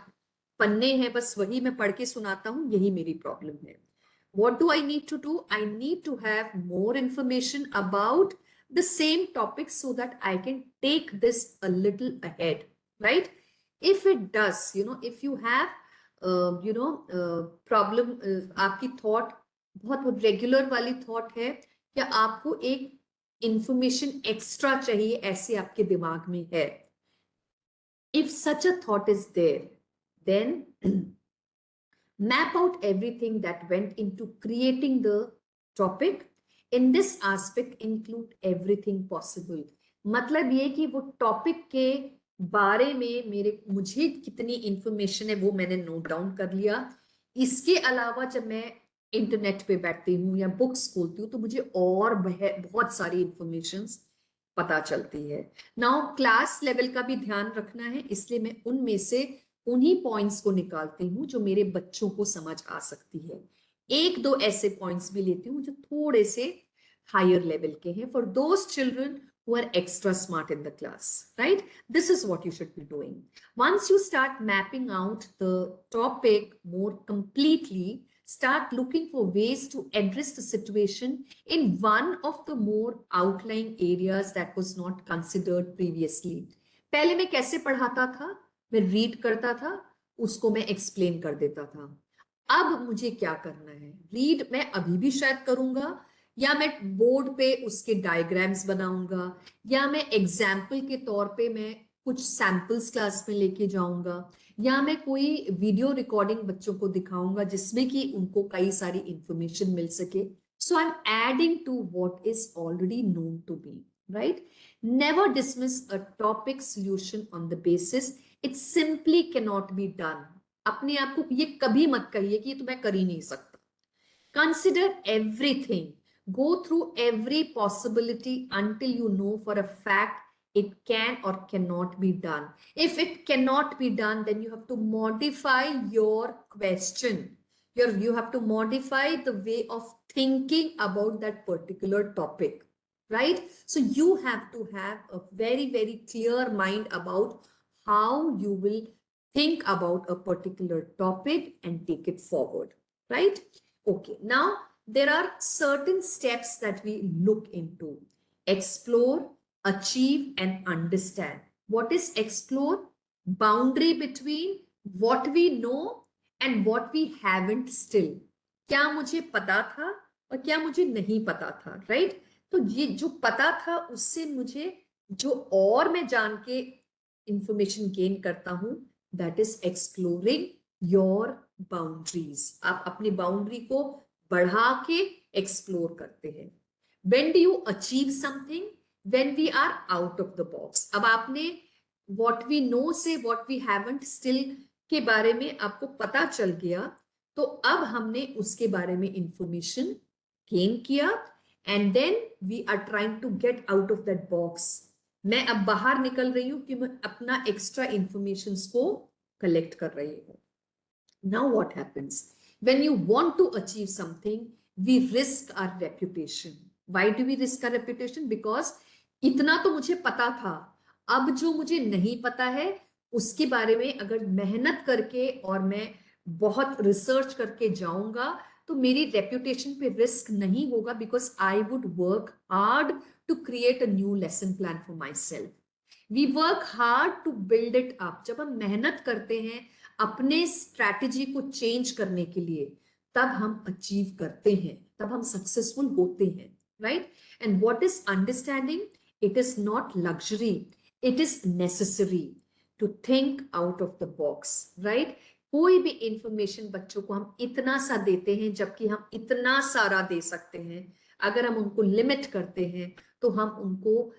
पन्ने हैं बस वही मैं पढ़ के सुनाता हूँ, यही मेरी प्रॉब्लम है। What do I need to do? I need to have more information about the same topic so that I can take this a little ahead, right? If it does, if you have problem, आपकी thought बहुत regular वाली thought है या आपको एक information extra चाहिए, ऐसे आपके दिमाग में है, if such a thought is there, Then map out everything that went into creating the topic. In this aspect, include everything possible. मतलब ये कि वो टॉपिक के बारे में मुझे कितनी इंफॉर्मेशन है वो मैंने नोट डाउन कर लिया. इसके अलावा जब मैं इंटरनेट पे बैठती हूँ या बुक्स खोलती हूँ तो मुझे और बहुत सारी इंफॉर्मेशन पता चलती है. नाउ क्लास लेवल का भी ध्यान रखना है, इसलिए मैं उनमें से उन्हीं पॉइंट्स को निकालती हूँ जो मेरे बच्चों को समझ आ सकती है. एक दो ऐसे पॉइंट्स भी लेती हूँ जो थोड़े से हायर लेवल के हैं, for those children who are extra smart in the class, right? This is what you should be doing. Once you start mapping out the topic more completely, start looking for ways to address the situation in one of the more outlying areas that was not considered previously. पहले मैं कैसे पढ़ाता था? मैं read करता था, उसको मैं एक्सप्लेन कर देता था. अब मुझे क्या करना है? रीड मैं अभी भी शायद करूंगा, या मैं बोर्ड पे उसके डायग्राम्स बनाऊंगा, या मैं एग्जाम्पल के तौर पे मैं कुछ सैंपल्स क्लास में लेके जाऊंगा, या मैं कोई वीडियो रिकॉर्डिंग बच्चों को दिखाऊंगा जिसमें कि उनको कई सारी इंफॉर्मेशन मिल सके. So I am adding to what is already known to be, right? Never dismiss a topic solution on the basis it simply can not be done. अपने आप को ये कभी मत कहिए कि ये तो मैं कर ही नहीं सकता. Consider everything. Go through every possibility until you know for a fact it can or cannot be done. If it cannot be done, then you have to modify your question. You have to modify the way of thinking about that particular topic, right? So you have to have a very, very clear mind about how you will think about a particular topic and take it forward, right? Okay, now there are certain steps that we look into. Explore, achieve, and understand. What is explore? Boundary between what we know and what we haven't still. क्या मुझे पता था और क्या मुझे नहीं पता था, right? तो ये जो पता था उससे मुझे जो और मैं जान के इंफॉर्मेशन गेन करता हूं, that is exploring your boundaries. आप अपनी बाउंड्री को बढ़ा के एक्सप्लोर करते हैं. When do you achieve something? When we are out of the box. अब आपने what we know से what we haven't still के बारे में आपको पता चल गया, तो अब हमने उसके बारे में इंफॉर्मेशन गेन किया, and then we are trying to get out of that box. मैं अब बाहर निकल रही हूं कि मैं अपना एक्स्ट्रा इंफॉर्मेशन को कलेक्ट कर रही हूं. Now what happens? When you want to achieve something, we risk our reputation. Why do we risk our reputation? Because इतना तो मुझे पता था, अब जो मुझे नहीं पता है उसके बारे में अगर मेहनत करके और मैं बहुत रिसर्च करके जाऊंगा तो मेरी रेप्यूटेशन पे रिस्क नहीं होगा, because I would work hard to create a new lesson plan for myself. We work hard to build it up. जब हम मेहनत करते हैं अपने स्ट्रैटेजी को चेंज करने के लिए, तब हम अचीव करते हैं, तब हम सक्सेसफुल होते हैं, right? And what is understanding? It is not luxury, it is necessary to think out of the box, right? कोई भी इंफॉर्मेशन बच्चों को हम इतना सा देते हैं, जबकि हम इतना सारा दे सकते हैं. अगर हम उनको लिमिट करते हैं तो हम उनको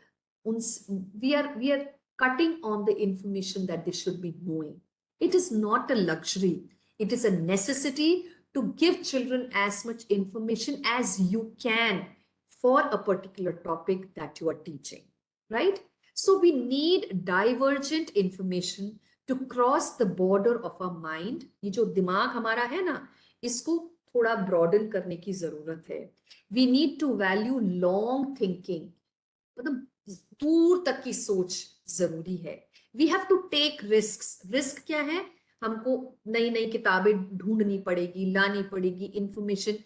we are cutting on the information that they should be knowing. It is not a luxury, it is a necessity to give children as much information as you can for a particular topic that you are teaching, right? So we need divergent information to cross the border of our mind. ये जो दिमाग हमारा है ना, इसको थोड़ा broaden करने की जरूरत है. We need to value long thinking. मतलब दूर तक की सोच जरूरी है. We have to take risk. Risk क्या है? हमको नई नई किताबें ढूंढनी पड़ेगी, लानी पड़ेगी, इंफॉर्मेशन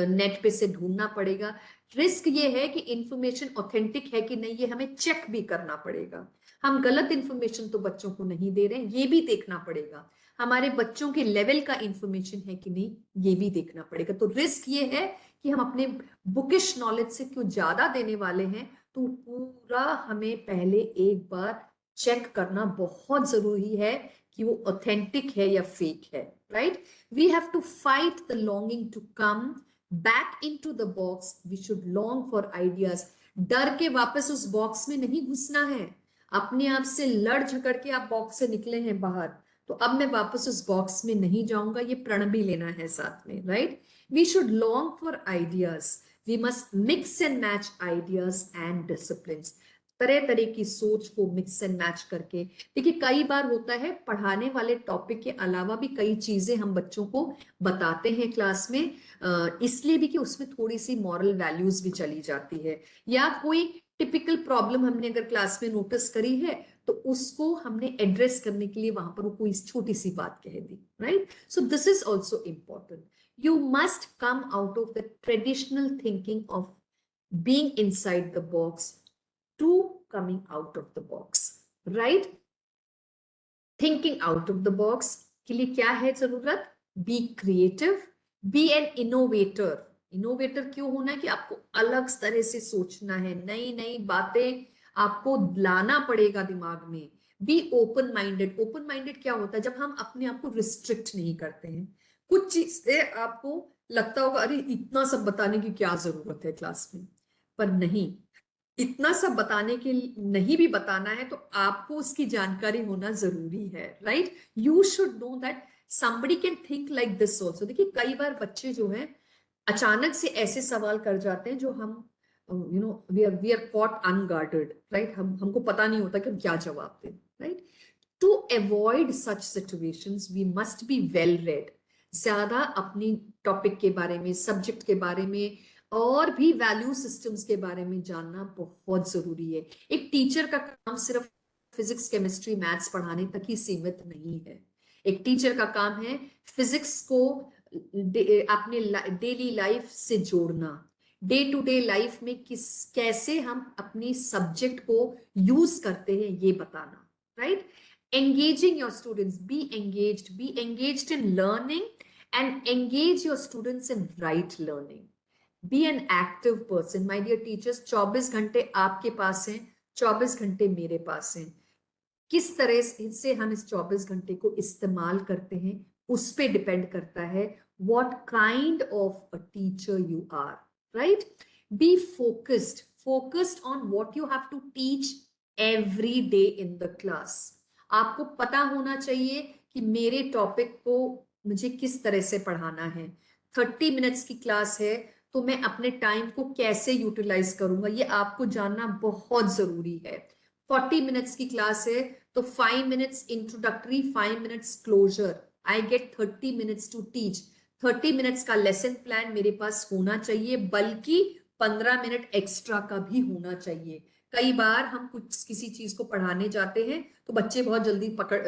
नेट पे से ढूंढना पड़ेगा. रिस्क ये है कि इंफॉर्मेशन ऑथेंटिक है कि नहीं, ये हमें चेक भी करना पड़ेगा. हम गलत इंफॉर्मेशन तो बच्चों को नहीं दे रहे हैं, ये भी देखना पड़ेगा. हमारे बच्चों के लेवल का इंफॉर्मेशन है कि नहीं, ये भी देखना पड़ेगा. तो रिस्क ये है कि हम अपने बुकिश नॉलेज से क्यों ज्यादा देने वाले हैं, तो पूरा हमें पहले एक बार चेक करना बहुत जरूरी है कि वो ऑथेंटिक है या फेक है, right? We have to fight the longing to come back into the box. We should long for ideas. डर के वापस उस बॉक्स में नहीं घुसना है. अपने आप से लड़ झगड़ के आप बॉक्स से निकले हैं बाहर, तो अब मैं वापस उस बॉक्स में नहीं जाऊंगा, ये प्रण भी लेना है साथ में, right? We should long for ideas. We must mix and match ideas and discipline. तरह तरह की सोच को मिक्स एंड मैच करके. देखिए, कई बार होता है पढ़ाने वाले टॉपिक के अलावा भी कई चीजें हम बच्चों को बताते हैं क्लास में, इसलिए भी कि उसमें थोड़ी सी मॉरल वैल्यूज भी चली जाती है, या कोई टिपिकल प्रॉब्लम हमने अगर क्लास में नोटिस करी है तो उसको हमने एड्रेस करने के लिए वहां पर कोई छोटी सी बात कह दी, right? So this is also important. You must come out of the traditional thinking of being inside the box to coming out of the box, right? Thinking out of the box के लिए क्या है जरूरत? Be creative, be an innovator. Innovator क्यों होना है? कि आपको अलग तरह से सोचना है, नई नई बातें आपको लाना पड़ेगा दिमाग में. Be open minded. Open minded क्या होता है? जब हम अपने आप को रिस्ट्रिक्ट नहीं करते हैं. कुछ चीजें आपको लगता होगा अरे इतना सब बताने की क्या जरूरत है क्लास में, पर नहीं, इतना सब बताने के नहीं भी बताना है तो आपको उसकी जानकारी होना जरूरी है, right? You should know that somebody can think like this also. देखिए, कई बार बच्चे जो है अचानक से ऐसे सवाल कर जाते हैं जो हम we are caught unguarded, right? हमको पता नहीं होता कि हम क्या जवाब दें, right? To avoid such situations we must be well read. ज्यादा अपनी टॉपिक के बारे में, सब्जेक्ट के बारे में और भी वैल्यू सिस्टम्स के बारे में जानना बहुत जरूरी है. एक टीचर का काम सिर्फ फिजिक्स, केमिस्ट्री, मैथ्स पढ़ाने तक ही सीमित नहीं है. एक टीचर का काम है फिजिक्स को अपने डेली लाइफ से जोड़ना, डे टू डे लाइफ में कैसे हम अपनी सब्जेक्ट को यूज करते हैं ये बताना, right? Engaging your students, be engaged in learning and engage your students in right learning. Be an active person. My dear teachers, 24 घंटे आपके पास हैं, 24 घंटे मेरे पास हैं. किस तरह से हम इस 24 घंटे को इस्तेमाल करते हैं उस पे डिपेंड करता है what kind of a teacher you are, right? Be focused on what you have to teach every day in the class. आपको पता होना चाहिए कि मेरे टॉपिक को मुझे किस तरह से पढ़ाना है. 30 मिनट्स की क्लास है तो मैं अपने टाइम को कैसे यूटिलाइज करूंगा ये आपको जानना बहुत जरूरी है. 40 मिनट्स की क्लास है तो 5 minutes introductory, 5 minutes closure. I get 30 minutes to teach. 30 minutes का लेसन प्लान मेरे पास होना चाहिए, बल्कि 15 मिनट एक्स्ट्रा का भी होना चाहिए. कई बार हम कुछ किसी चीज को पढ़ाने जाते हैं तो बच्चे बहुत जल्दी पकड़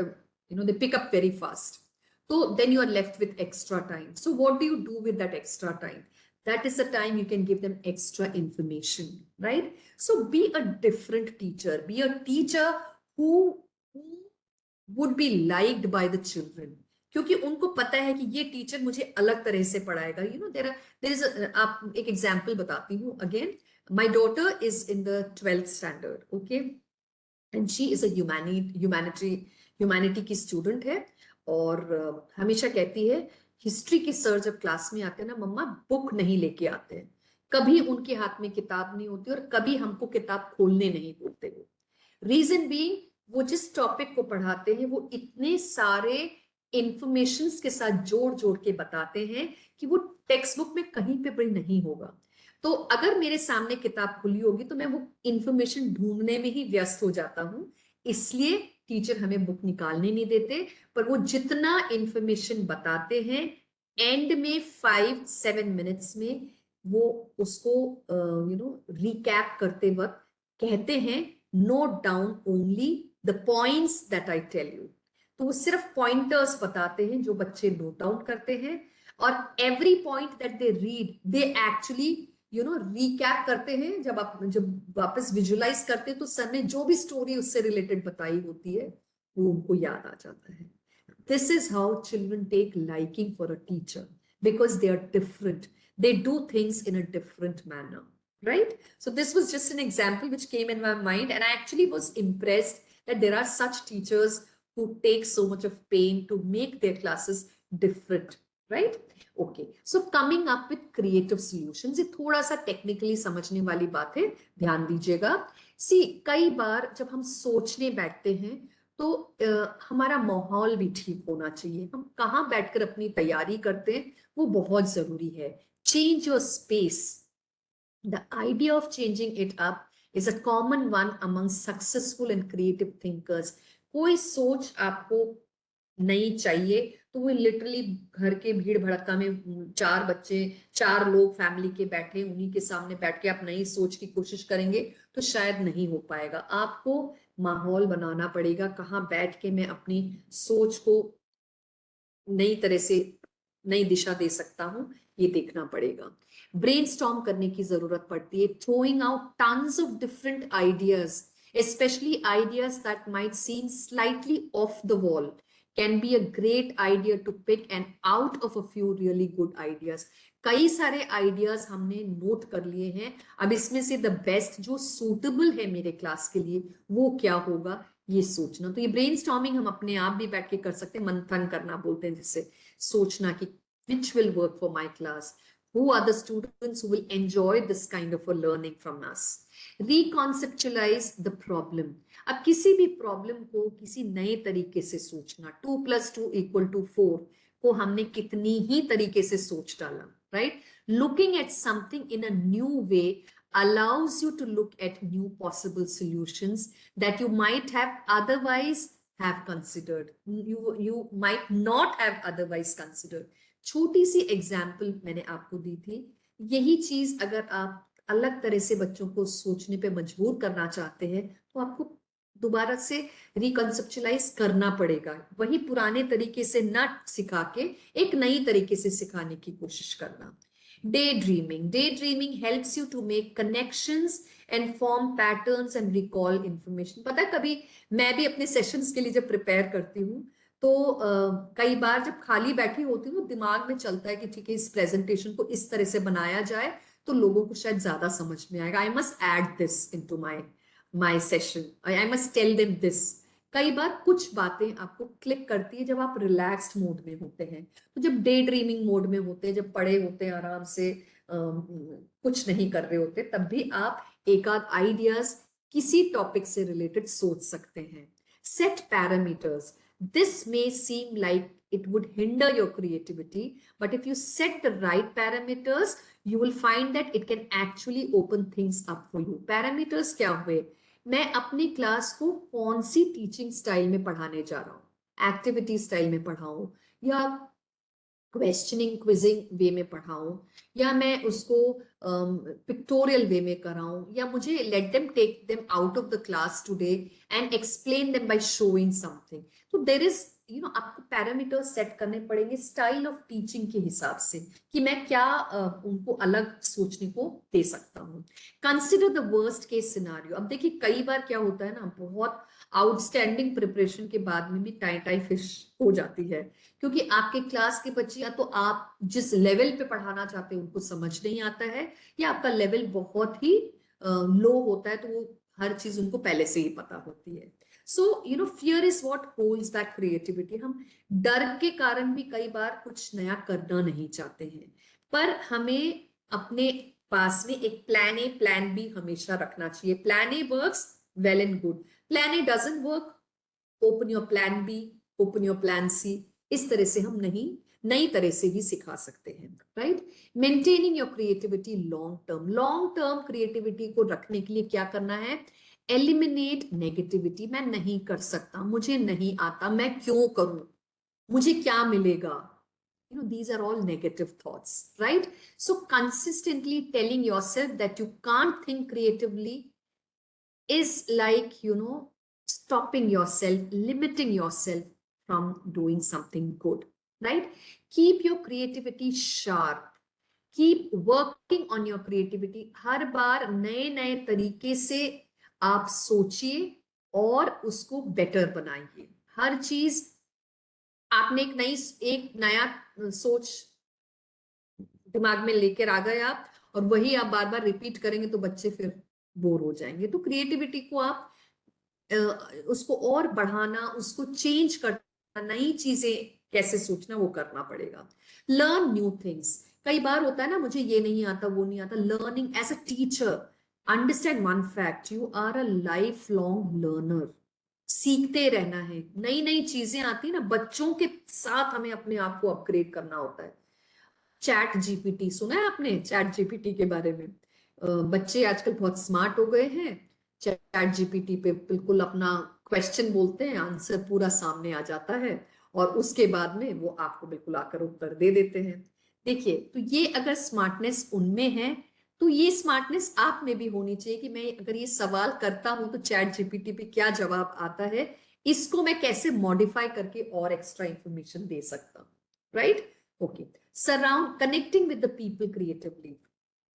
they pick up very fast, तो then you are left with extra time. So what do you do with that extra time? That is the time you can give them extra information, right? So be a different teacher. Be a teacher who would be liked by the children. क्योंकि उनको पता है कि ये teacher मुझे अलग तरह से पढ़ाएगा. there is आप एक एग्जाम्पल बताती हूँ. Again, my daughter is in the 12th standard, okay, and she is a humanity की स्टूडेंट है और हमेशा कहती है हिस्ट्री के सर जब क्लास में आते हैं ना, मम्मा बुक नहीं लेके आते हैं. कभी उनके हाथ में किताब नहीं होती और कभी हमको किताब खोलने नहीं बोलते. वो रीजन बीइंग, वो जिस टॉपिक को पढ़ाते हैं वो इतने सारे इंफॉर्मेशन के साथ जोड़ जोड़ के बताते हैं कि वो टेक्स्ट बुक में कहीं पे भी नहीं होगा. तो अगर मेरे सामने किताब खुली होगी तो मैं वो इंफॉर्मेशन ढूंढने में ही व्यस्त हो जाता हूँ. इसलिए टीचर हमें बुक निकालने नहीं देते, पर वो जितना इंफॉर्मेशन बताते हैं एंड में 5-7 मिनट्स में वो उसको रिकैप करते वक्त कहते हैं note down only the points that I tell you. तो वो सिर्फ पॉइंटर्स बताते हैं जो बच्चे नोट डाउन करते हैं, और every point that they read they actually recap करते हैं. जब वापस विजुअलाइज करते हैं तो सर ने जो भी स्टोरी उससे रिलेटेड बताई होती है वो उनको याद आ जाता है. This is how children take liking for a teacher, because they are different, they do things in a different manner, right? So this was just an example which came in my mind, and I actually was impressed that there are such teachers who take so much of pain to make their classes different, right? Okay, so coming up with creative solutions, ये थोड़ा सा technically समझने वाली बात है, ध्यान दीजिएगा। सी कई बार जब हम सोचने बैठते हैं तो हमारा माहौल भी ठीक होना चाहिए। हम कहाँ बैठकर अपनी तैयारी करते हैं वो बहुत जरूरी है। Change your space. The idea of changing it up is a common one among successful and creative thinkers. कोई सोच आपको नहीं चाहिए तो वो लिटरली घर के भीड़ भड़का में चार बच्चे, चार लोग फैमिली के बैठे, उन्हीं के सामने बैठ के आप नई सोच की कोशिश करेंगे तो शायद नहीं हो पाएगा। आपको माहौल बनाना पड़ेगा, कहाँ बैठ के मैं अपनी सोच को नई तरह से नई दिशा दे सकता हूं, ये देखना पड़ेगा। ब्रेनस्टॉर्म करने की जरूरत पड़ती है, throwing out tons of different ideas, especially ideas that might seem slightly off the wall can be a great idea to pick and out of a few really good ideas. कई सारे ideas हमने note कर लिए हैं, अब इसमें से the best जो सूटेबल है मेरे क्लास के लिए वो क्या होगा ये सोचना। तो ये ब्रेनस्टॉर्मिंग हम अपने आप भी बैठ के कर सकते हैं, मंथन करना बोलते हैं जिससे, सोचना कि which will work for my class, who are the students who will enjoy this kind of a learning from us. Reconceptualize the problem. अब किसी भी प्रॉब्लम को किसी नए तरीके से सोचना, 2+2=4 को हमने कितनी ही तरीके से सोच डाला, right? Looking at something in a new way allows you to look at new possible solutions that you might have otherwise have considered, you might not have otherwise considered. छोटी सी एग्जाम्पल मैंने आपको दी थी, यही चीज अगर आप अलग तरह से बच्चों को सोचने पे मजबूर करना चाहते हैं तो आपको दोबारा से रिकॉन्सेप्चुअलाइज करना पड़ेगा, वही पुराने तरीके से ना सिखा के एक नई तरीके से सिखाने की कोशिश करना। Daydreaming helps you to make connections and form patterns and recall information. पता है कभी मैं भी अपने सेशंस के लिए जब प्रिपेयर करती हूँ तो कई बार जब खाली बैठी होती हूँ दिमाग में चलता है कि ठीक है इस प्रेजेंटेशन को इस तरह से बनाया जाए तो लोगों को शायद ज्यादा समझ में आएगा। I must add this into my session, I must tell them this. कई बार कुछ बातें आपको क्लिक करती है जब आप रिलैक्स्ड मोड में होते हैं, तो जब डे ड्रीमिंग मोड में होते हैं, जब पड़े होते हैं आराम से कुछ नहीं कर रहे होते, तब भी आप एक आध आइडियाज किसी टॉपिक से रिलेटेड सोच सकते हैं। Set parameters. This may seem like it would hinder your creativity, but if you set the right parameters you will find that it can actually open things up for you. Parameters क्या हुए? मैं अपनी class को कौन सी teaching style में पढ़ाने जा रहा हूँ, एक्टिविटी स्टाइल में पढ़ाऊं या क्वेश्चनिंग क्विजिंग वे में पढ़ाऊं या मैं उसको पिक्टोरियल वे में कराऊं या मुझे let them take them out of the class today and explain them by showing something. तो देयर इज आपको पैरामीटर्स सेट करने पड़ेंगे स्टाइल ऑफ टीचिंग के हिसाब से कि मैं क्या उनको अलग सोचने को दे सकता हूँ। Consider the worst case scenario. अब देखिए कई बार क्या होता है ना, बहुत आउटस्टैंडिंग प्रिपरेशन के बाद में भी टाई फिश हो जाती है, क्योंकि आपके क्लास के बच्चे या तो आप जिस लेवल पे पढ़ाना चाहते हैं उनको समझ नहीं आता है या आपका लेवल बहुत ही लो होता है तो वो हर चीज उनको पहले से ही पता होती है। सो fear is what holds back creativity. हम डर के कारण भी कई बार कुछ नया करना नहीं चाहते हैं, पर हमें अपने पास में एक प्लान ए प्लान बी हमेशा रखना चाहिए। Plan A works well and good, plan A doesn't work, open your plan B, open your plan C. इस तरह से हम नहीं नई तरह से भी सिखा सकते हैं, right? Maintaining your creativity long term creativity को रखने के लिए क्या करना है? Eliminate negativity. मैं नहीं कर सकता, मुझे नहीं आता, मैं क्यों करूं, मुझे क्या मिलेगा, these are all negative thoughts, right? So consistently telling yourself that you can't think creatively is like stopping yourself, limiting yourself from doing something good, right? Keep your creativity sharp, keep working on your creativity। हर बार नए नए तरीके से आप सोचिए और उसको better बनाइए। हर चीज आपने एक नया सोच दिमाग में लेकर आ गए आप और वही आप बार बार रिपीट करेंगे तो बच्चे फिर बोर हो जाएंगे। तो क्रिएटिविटी को आप उसको और बढ़ाना, उसको चेंज करना, नई चीजें कैसे सोचना, वो करना पड़ेगा। Learn new things. कई बार होता है ना, मुझे ये नहीं आता, वो नहीं आता। Learning as a teacher, understand one fact, you are a life long learner. सीखते रहना है, नई नई चीजें आती है ना, बच्चों के साथ हमें अपने आप को अपग्रेड करना होता है। चैट जीपीटी सुना है आपने? चैट जीपीटी के बारे में? बच्चे आजकल बहुत स्मार्ट हो गए हैं। चैट जीपीटी पे बिल्कुल अपना क्वेश्चन बोलते हैं, आंसर पूरा सामने आ जाता है, और उसके बाद में वो आपको बिल्कुल आकर उत्तर दे देते हैं। देखिए, तो ये अगर स्मार्टनेस उनमें है, तो ये स्मार्टनेस आप में भी होनी चाहिए कि मैं अगर ये सवाल करता हूं तो चैट जीपीटी पे क्या जवाब आता है, इसको मैं कैसे मॉडिफाई करके और एक्स्ट्रा इंफॉर्मेशन दे सकता हूँ। Right? Okay. Surround connecting with the people creatively.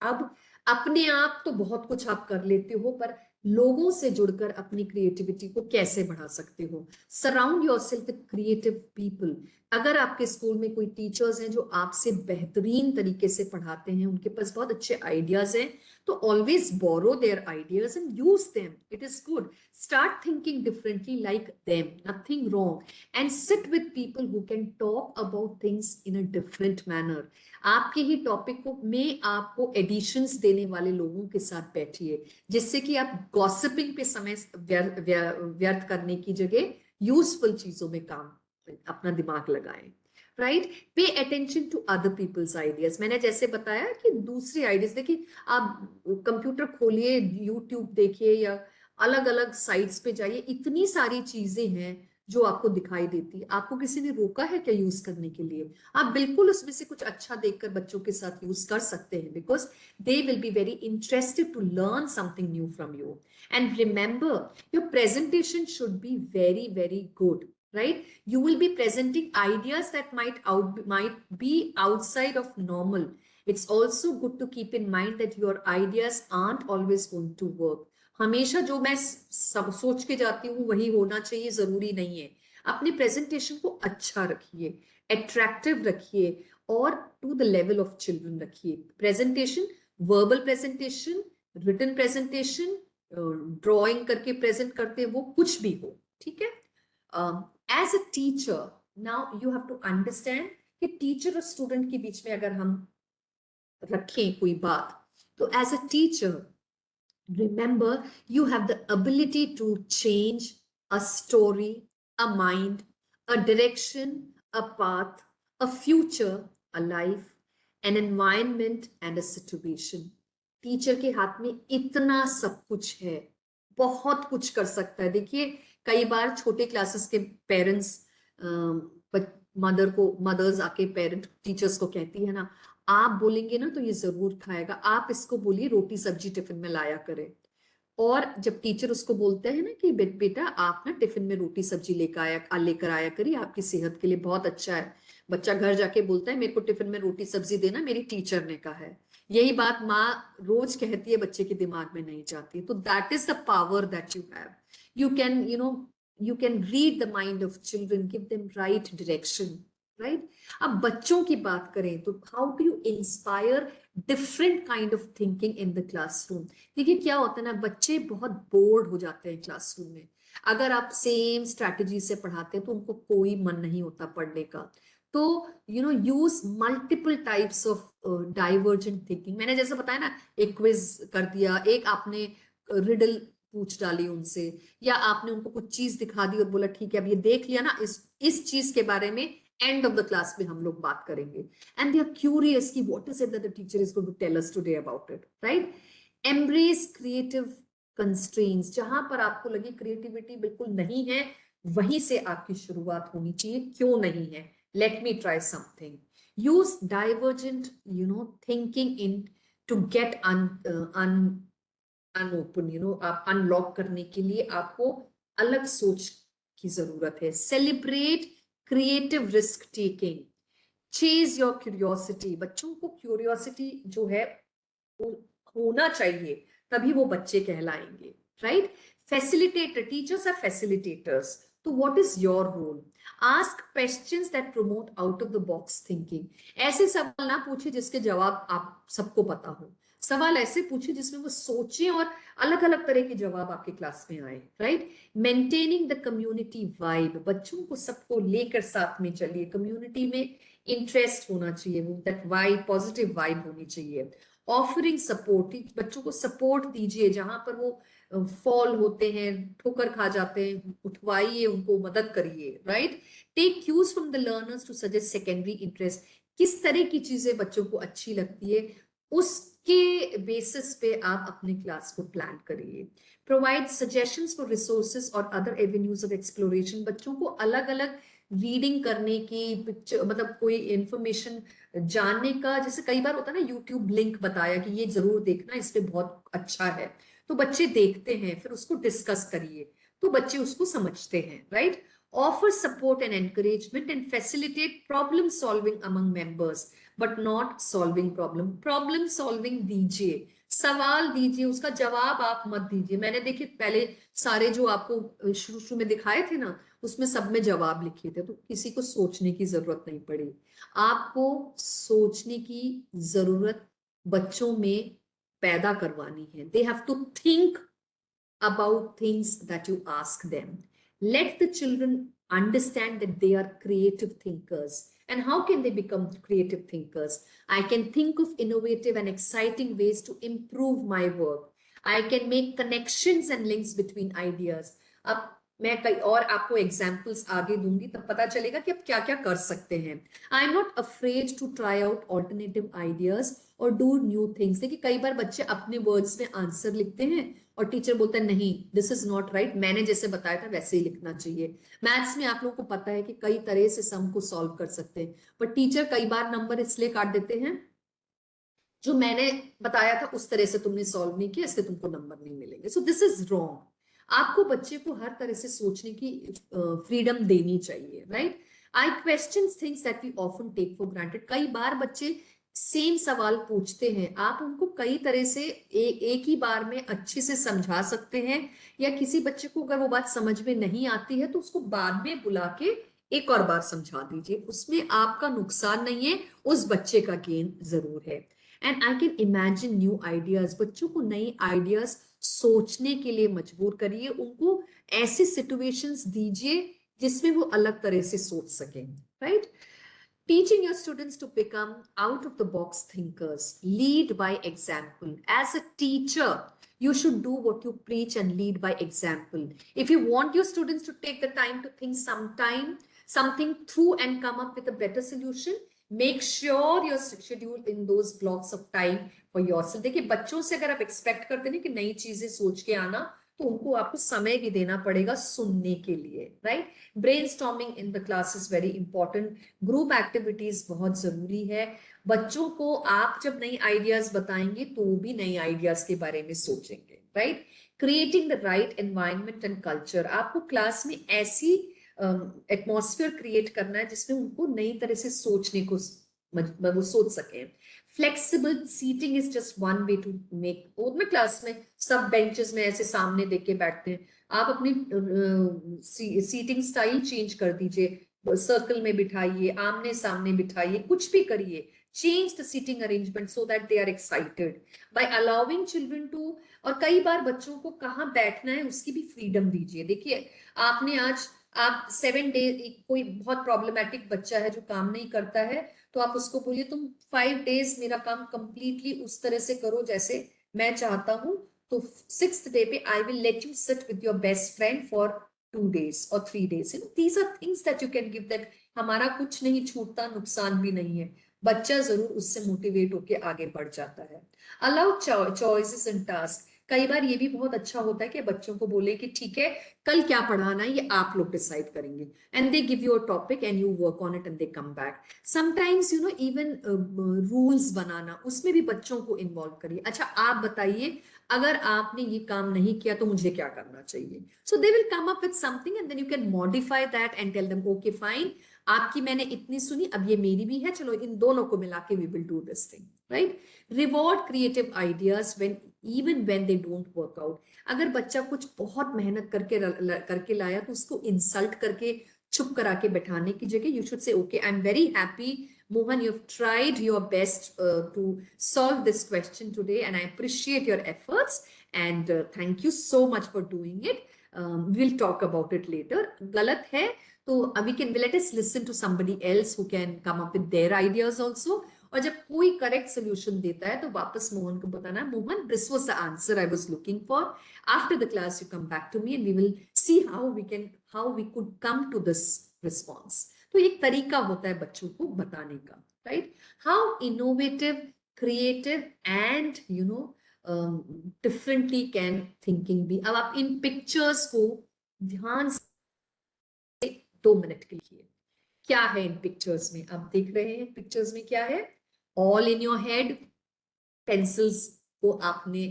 अब अपने आप तो बहुत कुछ आप कर लेते हो, पर लोगों से जुड़कर अपनी क्रिएटिविटी को कैसे बढ़ा सकते हो? Surround yourself with creative people. अगर आपके स्कूल में कोई टीचर्स हैं जो आपसे बेहतरीन तरीके से पढ़ाते हैं, उनके पास बहुत अच्छे आइडियाज हैं, तो always borrow their ideas and use them. It is good. Start thinking differently like them, nothing wrong. And sit with people who can talk about things in a different manner. आपके ही topic को में आपको editions देने वाले लोगों के साथ बैठिए, जिससे कि आप गॉसिपिंग पे समय व्यर्थ करने की जगह यूजफुल चीजों में काम, अपना दिमाग लगाएं। Right? Pay attention to other people's ideas. मैंने जैसे बताया कि दूसरे आइडियाज देखिए, आप कंप्यूटर खोलिए, यूट्यूब देखिए, या अलग अलग साइट्स पे जाइए, इतनी सारी चीजें हैं जो आपको दिखाई देती है। आपको किसी ने रोका है क्या यूज करने के लिए? आप बिल्कुल उसमें से कुछ अच्छा देखकर बच्चों के साथ यूज कर सकते हैं, because they will be very interested to learn something new from you. And remember, your presentation should be very very good. Right? You will be presenting ideas that might be outside of normal. It's also good to keep in mind that your ideas aren't always going to work. हमेशा जो मैं सब सोच के जाती हूँ वही होना चाहिए, जरूरी नहीं है। अपने प्रेजेंटेशन को अच्छा रखिए, अट्रैक्टिव रखिए, और to the level of children रखिए। Presentation, verbal presentation, written presentation, drawing करके प्रेजेंट करते हैं, वो कुछ भी हो, ठीक है? As a teacher, now you have to understand कि टीचर और स्टूडेंट के बीच में अगर हम रखें कोई बात, तो as a teacher, remember, you have the ability to change a story, a mind, a direction, a path, a future, a life, an environment, and a situation. Teacher के हाथ में इतना सब कुछ है, बहुत कुछ कर सकता है। देखिए, कई बार छोटे क्लासेस के पेरेंट्स, मदर्स आके पेरेंट टीचर्स को कहती है ना, आप बोलेंगे ना तो ये जरूर खाएगा, आप इसको बोलिए रोटी सब्जी टिफिन में लाया करे। और जब टीचर उसको बोलते हैं ना कि बेटा आप ना टिफिन में रोटी सब्जी लेकर आया करिए, आपकी सेहत के लिए बहुत अच्छा है, बच्चा घर जाके बोलता है मेरे को टिफिन में रोटी सब्जी देना, मेरी टीचर ने कहा है। यही बात माँ रोज कहती है, बच्चे के दिमाग में नहीं जाती। तो that is the power that you have. You can you can read the mind of children, give them right direction. Right? अब बच्चों की बात करें तो how do you inspire different kind of thinking in the classroom? देखिए, क्या होता है ना, बच्चे बहुत बोर्ड हो जाते हैं क्लासरूम में। अगर आप सेम स्ट्रैटेजी से पढ़ाते हैं तो उनको कोई मन नहीं होता पढ़ने का। तो use multiple types of divergent thinking. मैंने जैसे बताया ना, एक क्विज कर दिया, एक आपने रिडल पूछ डाली उनसे, या आपने उनको कुछ चीज दिखा दी और बोला ठीक है अब ये देख लिया ना, इस चीज के बारे में एंड ऑफ द क्लास में हम लोग बात करेंगे। And they are curious ki what is it that the teacher is going to tell us today about it, right? Embrace creative constraints. जहां पर आपको लगे क्रिएटिविटी बिल्कुल नहीं है, वहीं से आपकी शुरुआत होनी चाहिए। क्यों नहीं है? Let me try something. Use divergent, thinking in to get unopen. आप अनलॉक करने के लिए आपको अलग सोच की जरूरत है। Celebrate creative risk taking. Chase your curiosity. बच्चों को क्यूरियोसिटी जो है वो होना चाहिए, तभी वो बच्चे कहलाएंगे। Right? Facilitator, teachers are facilitators. तो what is your role? Ask questions that promote out of the box thinking. ऐसे सवाल ना पूछे जिसके जवाब आप सबको पता हो। सवाल ऐसे पूछे जिसमें वो सोचें और अलग अलग तरह के जवाब आपके क्लास में आए, right? Maintaining the community vibe, बच्चों को सबको लेकर साथ में चलिए, कम्युनिटी में इंटरेस्ट होना चाहिए, वो दैट वाइब, पॉजिटिव वाइब होनी चाहिए। ऑफरिंग सपोर्ट, बच्चों को सपोर्ट दीजिए, जहां पर वो फॉल होते हैं, ठोकर खा जाते हैं, उठवाइए, उनको मदद करिए, right? Take cues from the learners to suggest secondary interest, किस तरह की चीजें बच्चों को अच्छी लगती है, उसके बेसिस पे आप अपने क्लास को प्लान करिए। प्रोवाइड सजेशंस फॉर रिसोर्सेज और अदर एवेन्यूज ऑफ एक्सप्लोरेशन, बच्चों को अलग अलग रीडिंग करने की, पिक्चर मतलब कोई इंफॉर्मेशन जानने का, जैसे कई बार होता है ना, यूट्यूब लिंक बताया कि ये जरूर देखना, इस पे बहुत अच्छा है, तो बच्चे देखते हैं, फिर उसको डिस्कस करिए, तो बच्चे उसको समझते हैं, right? Offer support and encouragement and facilitate problem solving among members but not solving problem, problem solving दीजिए, सवाल दीजिए, उसका जवाब आप मत दीजिए। मैंने देखिए पहले सारे जो आपको शुरू शुरू में दिखाए थे ना, उसमें सब में जवाब लिखे थे, तो किसी को सोचने की जरूरत नहीं पड़ी। आपको सोचने की जरूरत बच्चों में पैदा करवानी है। They have to think about things that you ask them. Let the children understand that they are creative thinkers. And how can they become creative thinkers? I can think of innovative and exciting ways to improve my work. I can make connections and links between ideas. अब मैं कई और आपको examples आगे दूंगी, तब पता चलेगा कि आप क्या क्या कर सकते हैं। I am not afraid to try out alternative ideas और डू न्यू थिंग्स। देखिए कई बार बच्चे अपने वर्ड्स में आंसर लिखते हैं और टीचर बोलता है नहीं, दिस इज नॉट राइट, मैंने जैसे बताया था वैसे ही लिखना चाहिए। मैथ्स में आप लोगों को पता है कि कई तरह से सम को सॉल्व कर सकते हैं, पर टीचर कई बार नंबर इसलिए काट देते हैं, जो मैंने बताया था उस तरह से तुमने सॉल्व नहीं किया, इसलिए तुमको नंबर नहीं मिलेंगे। सो दिस इज रॉन्ग। आपको बच्चे को हर तरह से सोचने की फ्रीडम देनी चाहिए, right? I question things that we often take for granted, कई बार बच्चे सेम सवाल पूछते हैं, आप उनको कई तरह से एक ही बार में अच्छे से समझा सकते हैं, या किसी बच्चे को अगर वो बात समझ में नहीं आती है तो उसको बाद में बुला के एक और बार समझा दीजिए, उसमें आपका नुकसान नहीं है, उस बच्चे का गेन जरूर है। And I can imagine new ideas, बच्चों को नई आइडियाज सोचने के लिए मजबूर करिए, उनको ऐसी सिचुएशंस दीजिए जिसमें वो अलग तरह से सोच सकें, right? Teaching your students to become out of the box thinkers, lead by example. As a teacher, you should do what you preach and lead by example. If you want your students to take the time to think something through and come up with a better solution, make sure you're scheduled in those blocks of time for yourself. देखिए बच्चों से अगर आप expect करते हैं कि नई चीजें सोच के आना, तो उनको आपको समय भी देना पड़ेगा सुनने के लिए, right? Brainstorming in the class is very important, group activities बहुत जरूरी है। बच्चों को आप जब नई आइडियाज बताएंगे तो वो भी नई आइडियाज के बारे में सोचेंगे, right? Creating the right environment and culture, आपको क्लास में ऐसी एटमॉस्फेयर क्रिएट करना है जिसमें उनको नई तरह से सोचने को वो सोच सके। Flexible seating is just one way to make, में क्लास में सब बेंचेस में ऐसे सामने देख के बैठते हैं, आप अपनी सीटिंग स्टाइल चेंज कर दीजिए, सर्कल में बिठाइए, आमने सामने बिठाइए, कुछ भी करिए, change the seating arrangement so that they are excited by allowing children to. और कई बार बच्चों को कहाँ बैठना है उसकी भी फ्रीडम दीजिए। देखिए आपने आज आप 7 डे, कोई बहुत प्रॉब्लमेटिक बच्चा है जो काम नहीं करता है, तो आप उसको बोलिए तुम 5 डेज मेरा काम कंप्लीटली उस तरह से करो जैसे मैं चाहता हूं, तो 6th डे पे I will let you sit with your best friend for 2 days or 3 days। These are things that you can give, that हमारा कुछ नहीं छूटता, नुकसान भी नहीं है, बच्चा जरूर उससे मोटिवेट होके आगे बढ़ जाता है। अलाउ चॉइसेस एंड टास्क, कई बार ये भी बहुत अच्छा होता है कि बच्चों को बोले कि ठीक है कल क्या पढ़ाना है ये आप लोग डिसाइड करेंगे, and they give you a topic and you work on it and they come back. Sometimes even rules बनाना, उसमें भी बच्चों को इन्वॉल्व करिए। अच्छा आप बताइए अगर आपने ये काम नहीं किया तो मुझे क्या करना चाहिए, so they will come up with something and then you can modify that and tell them okay fine, आपकी मैंने इतनी सुनी, अब ये मेरी भी है, चलो इन दोनों को मिला के we will do this thing, right? Reward creative ideas when even when they don't work out. अगर बच्चा कुछ बहुत मेहनत करके लाया तो उसको इंसल्ट करके चुप करा के बैठाने की जगह you should say okay I am very happy Mohan, you've tried your best to solve this question today, and I appreciate your efforts. And thank you so much for doing it. We'll talk about it later. Galat hai, तो we can let us listen to somebody else who can come up with their ideas also. और जब कोई correct solution देता है तो वापस मोहन को बताना, Mohan, this was the answer I was looking for. After the class you come back to me and we will see how we could come to this response. तो एक तरीका होता है बच्चों को बताने का, right? How innovative, creative and differently can thinking be. अब आप इन पिक्चर्स को ध्यान से 2 मिनट के लिए, क्या है इन पिक्चर्स में? आप देख रहे हैं पिक्चर्स में क्या है? All in your head. Pencils को आपने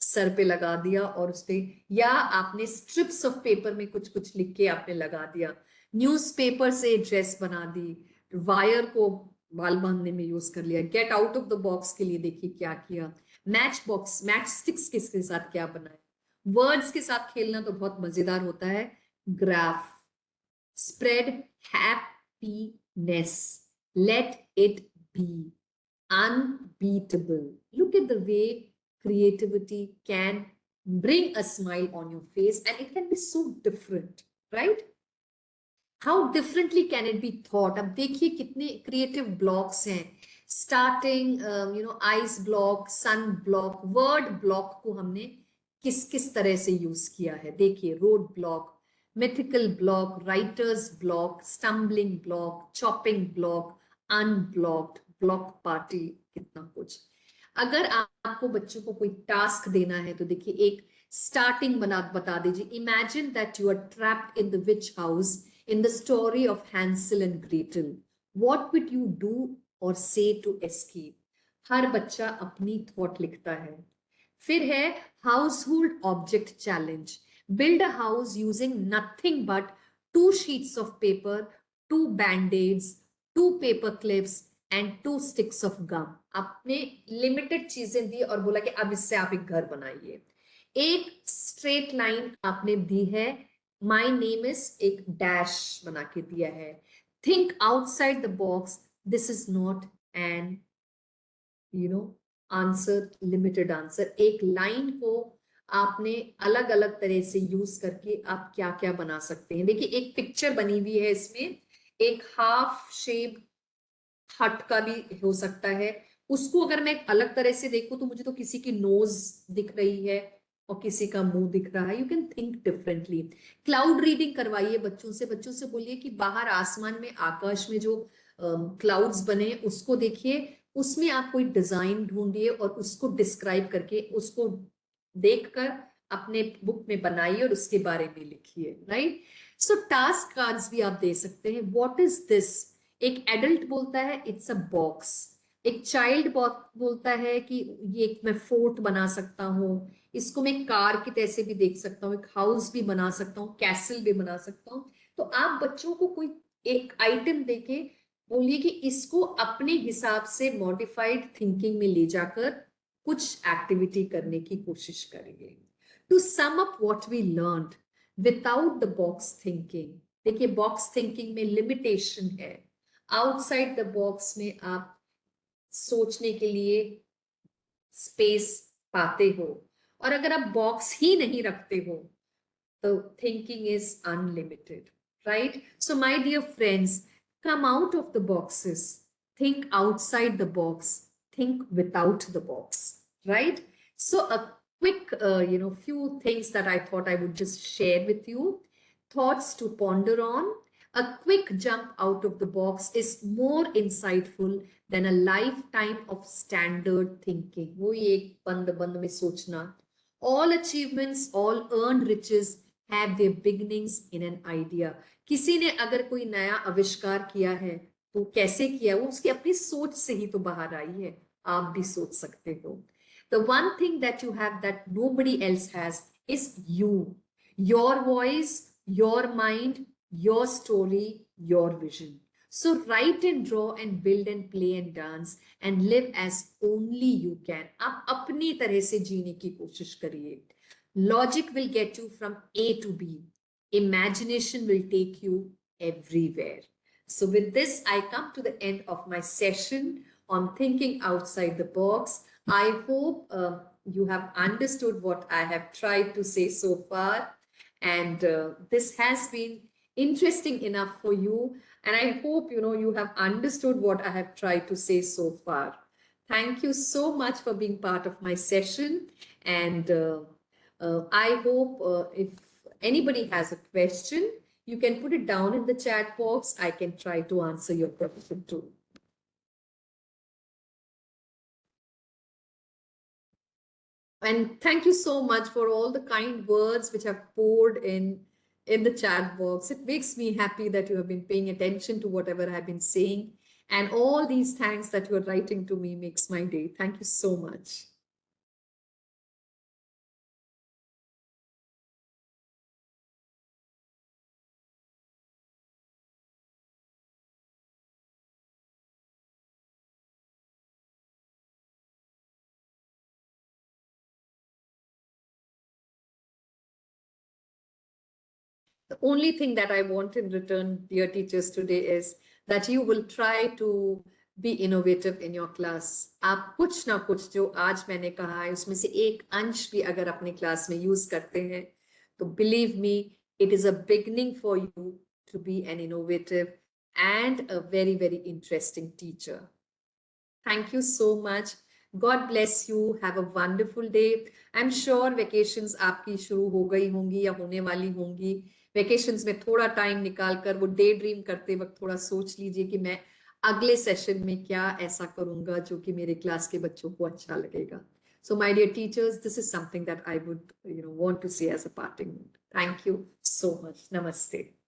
सर पे लगा दिया और उस पे, या आपने स्ट्रिप्स ऑफ पेपर में कुछ कुछ लिख के आपने लगा दिया. न्यूज़पेपर से ड्रेस बना दी. वायर को बाल बांधने में यूज कर लिया. Gate out of the box के लिए देखिए क्या किया. मैच बॉक्स, मैच स्टिक्स के साथ क्या बनाया. वर्ड्स के साथ खेलना तो बहुत मजेदार होता है. Graph. Spread happiness. Let it be unbeatable. Look at the way creativity can bring a smile on your face, and it can be so different, right? How differently can it be thought? अब देखिए कितने creative blocks हैं. Starting, ice block, sun block, word block को हमने किस किस तरह से यूज किया है. देखिए, road block, mythical block, writer's block, stumbling block, chopping block, unblocked, block party, कितना कुछ. अगर आपको बच्चों को कोई टास्क देना है तो देखिए, एक स्टार्टिंग बता दीजिए. Imagine that you are trapped in the witch house in the story of Hansel and Gretel. What would you do or say to escape? हर बच्चा अपनी थॉट लिखता है. फिर है household object challenge. Build a house using nothing but 2 sheets of paper, 2 band-aids, 2 paper clips and 2 sticks of gum. आपने limited चीजें दी और बोला कि अब इससे आप एक घर बनाइए. एक स्ट्रेट लाइन आपने दी है. My name is, एक डैश बना के दिया है. Think outside the box. This is not an answer, limited answer. एक लाइन को आपने अलग अलग तरह से यूज करके आप क्या क्या बना सकते हैं. देखिए, एक पिक्चर बनी हुई है इसमें. एक हाफ शेप हट का भी हो सकता है. उसको अगर मैं अलग तरह से देखूं तो मुझे तो किसी की नोज दिख रही है और किसी का मुंह दिख रहा है. You can think differently. Cloud reading करवाइए बच्चों से बोलिए कि बाहर आसमान में, आकाश में जो क्लाउड्स बने उसको देखिए, उसमें आप कोई डिजाइन ढूंढिए और उसको डिस्क्राइब करके, उसको देखकर अपने बुक में बनाइए और उसके बारे में लिखिए, राइट? सो टास्क कार्ड्स भी आप दे सकते हैं. What is this? एक एडल्ट बोलता है इट्स अ बॉक्स. एक चाइल्ड बोलता है कि ये मैं फोर्ट बना सकता हूँ, इसको मैं कार की तरह से भी देख सकता हूँ, एक हाउस भी बना सकता हूँ, कैसल भी बना सकता हूँ. तो आप बच्चों को कोई एक आइटम देके बोलिए कि इसको अपने हिसाब से मॉडिफाइड थिंकिंग में ले जाकर कुछ एक्टिविटी करने की कोशिश करेंगे. To sum up what we learned without the box thinking. देखिए, बॉक्स थिंकिंग में लिमिटेशन है. आउटसाइड द बॉक्स में आप सोचने के लिए स्पेस पाते हो, और अगर आप बॉक्स ही नहीं रखते हो तो thinking is unlimited, right? So my dear friends, come out of the boxes, think outside the box, think without the box, right? So a quick few things that I thought I would just share with you, thoughts to ponder on. A quick jump out of the box is more insightful than a lifetime of standard thinking. वो एक बंद में सोचना. All achievements, all earned riches have their beginnings in an idea. किसी ने अगर कोई नया आविष्कार किया है तो कैसे किया, वो उसकी अपनी सोच से ही तो बाहर आई है. आप भी सोच सकते हो. The one thing that you have that nobody else has is you. Your voice, your mind, your story, your vision. So write and draw and build and play and dance and live as only you can. आप अपनी तरह से जीने की कोशिश करिए. Logic will get you from A to B. Imagination will take you everywhere. So with this, I come to the end of my session on thinking outside the box. I hope you have understood what I have tried to say so far. And this has been interesting enough for you. And I hope, you have understood what I have tried to say so far. Thank you so much for being part of my session. And I hope if anybody has a question, you can put it down in the chat box. I can try to answer your question too. And thank you so much for all the kind words which have poured in the chat box. It makes me happy that you have been paying attention to whatever I've been saying. And all these thanks that you're writing to me makes my day. Thank you so much. The only thing that I want in return, dear teachers, today is that you will try to be innovative in your class. आप कुछ ना कुछ जो आज मैंने कहा है उसमें से एक अंश भी अगर अपनी क्लास में यूज करते हैं तो believe me, it is a beginning for you to be an innovative and a very, very interesting teacher. Thank you so much. God bless you. Have a wonderful day. I'm sure vacations आपकी शुरू हो गई होंगी या होने वाली होंगी. Vacations में थोड़ा टाइम निकाल कर वो डे ड्रीम करते वक्त थोड़ा सोच लीजिए कि मैं अगले सेशन में क्या ऐसा करूंगा जो कि मेरे क्लास के बच्चों को अच्छा लगेगा. So my dear teachers, this is something that I would want to say as a parting note. Thank you so much. Namaste.